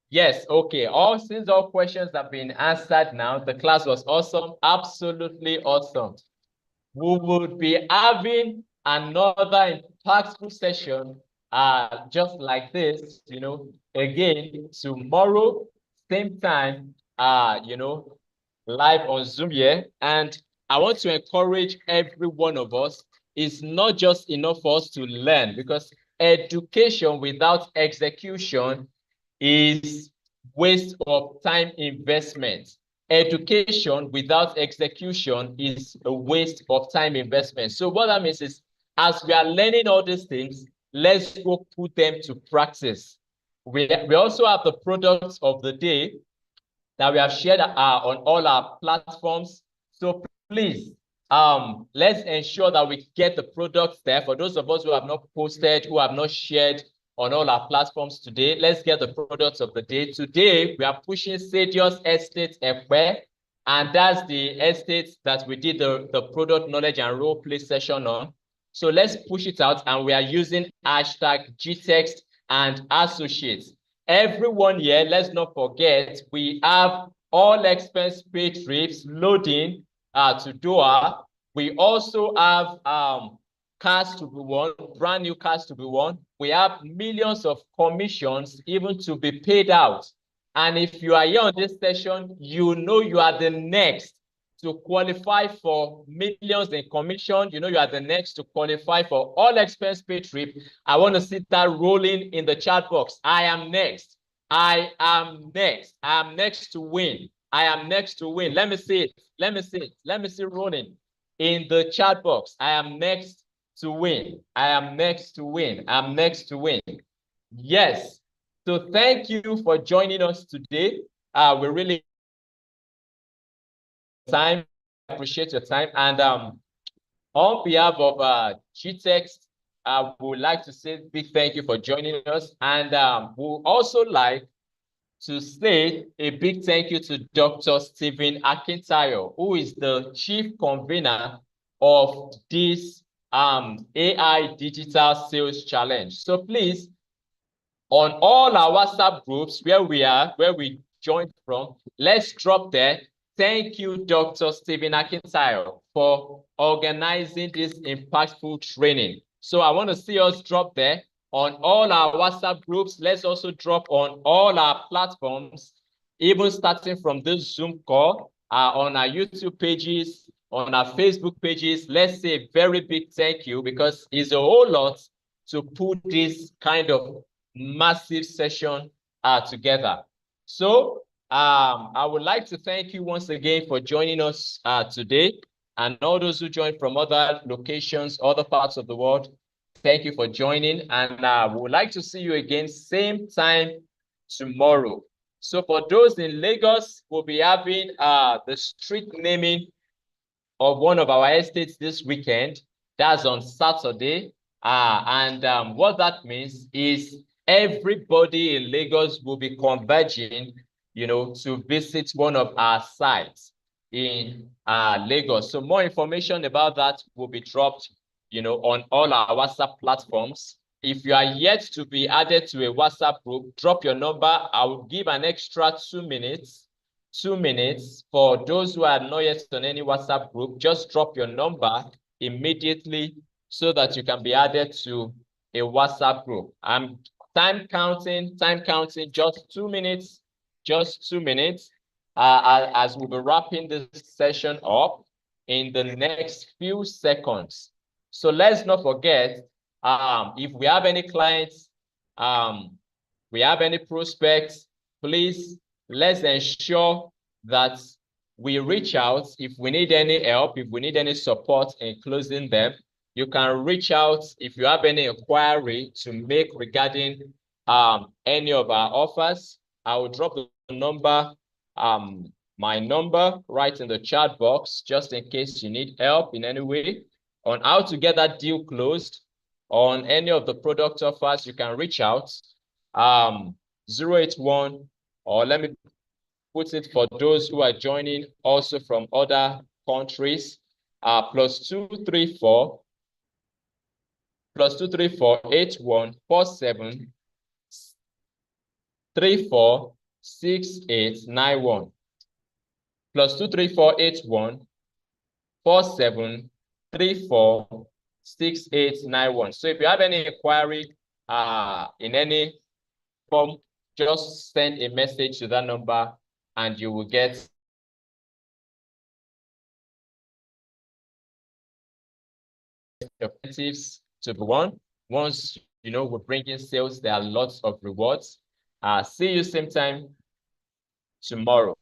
Yes, okay. Since all questions have been answered now, the class was awesome. Absolutely awesome. We would be having another impactful session just like this, again, tomorrow, same time, live on Zoom here. And I want to encourage every one of us. It's not just enough for us to learn, because education without execution is waste of time investment. Education without execution is a waste of time investment. So what that means is, as we are learning all these things, let's go put them to practice. We also have the products of the day that we have shared on all our platforms. So please, let's ensure that we get the products there. For those of us who have not posted, who have not shared on all our platforms today, let's get the products of the day. Today, we are pushing Sadius Estate Ekwe, and that's the estate that we did the product knowledge and role play session on. So let's push it out, and we are using hashtag GText and associates. Everyone here, let's not forget, we have all expense paid trips loading to Doha. We also have cars to be won, brand new cars to be won. We have millions of commissions even to be paid out. And if you are here on this session, you know you are the next to qualify for millions in commission. You know you are the next to qualify for all expense paid trip. I want to see that rolling in the chat box. I am next. I am next. I am next to win. I am next to win. Let me see it. Let me see it. Let me see rolling in the chat box. I am next to win. I am next to win. I'm next to win. Yes. So thank you for joining us today. We really appreciate your time. And on behalf of GText, we would like to say a big thank you for joining us. And we would also like to say a big thank you to Dr. Stephen Akintayo, who is the chief convener of this AI Digital Sales Challenge. So please, on all our WhatsApp groups where we joined from, let's drop there. Thank you, Dr. Stephen Akintayo, for organizing this impactful training. So I want to see us drop there on all our WhatsApp groups. Let's also drop on all our platforms, even starting from this Zoom call, on our YouTube pages, on our Facebook pages. Let's say a very big thank you, because it's a whole lot to put this kind of massive session together. So I would like to thank you once again for joining us today, and all those who joined from other locations, other parts of the world. Thank you for joining, and we would like to see you again same time tomorrow. So for those in Lagos, we'll be having the street naming of one of our estates this weekend. That's on Saturday. And what that means is everybody in Lagos will be converging, to visit one of our sites in Lagos. So more information about that will be dropped, on all our WhatsApp platforms. If you are yet to be added to a WhatsApp group, drop your number. I will give an extra 2 minutes. 2 minutes for those who are not yet on any WhatsApp group. Just drop your number immediately so that you can be added to a WhatsApp group. I'm time counting, just 2 minutes, as we'll be wrapping this session up in the next few seconds. So let's not forget, if we have any clients, we have any prospects, please, let's ensure that we reach out. If we need any help, if we need any support in closing them, you can reach out if you have any inquiry to make regarding any of our offers. I will drop the number, my number right in the chat box, just in case you need help in any way on how to get that deal closed on any of the product offers. You can reach out 081, or let me put it for those who are joining also from other countries, +234 8147 346891 +234 8147 346891. So if you have any inquiry in any form, just send a message to that number and you will get objectives to be won. Once you know, we bring in sales. There are lots of rewards. See you same time tomorrow.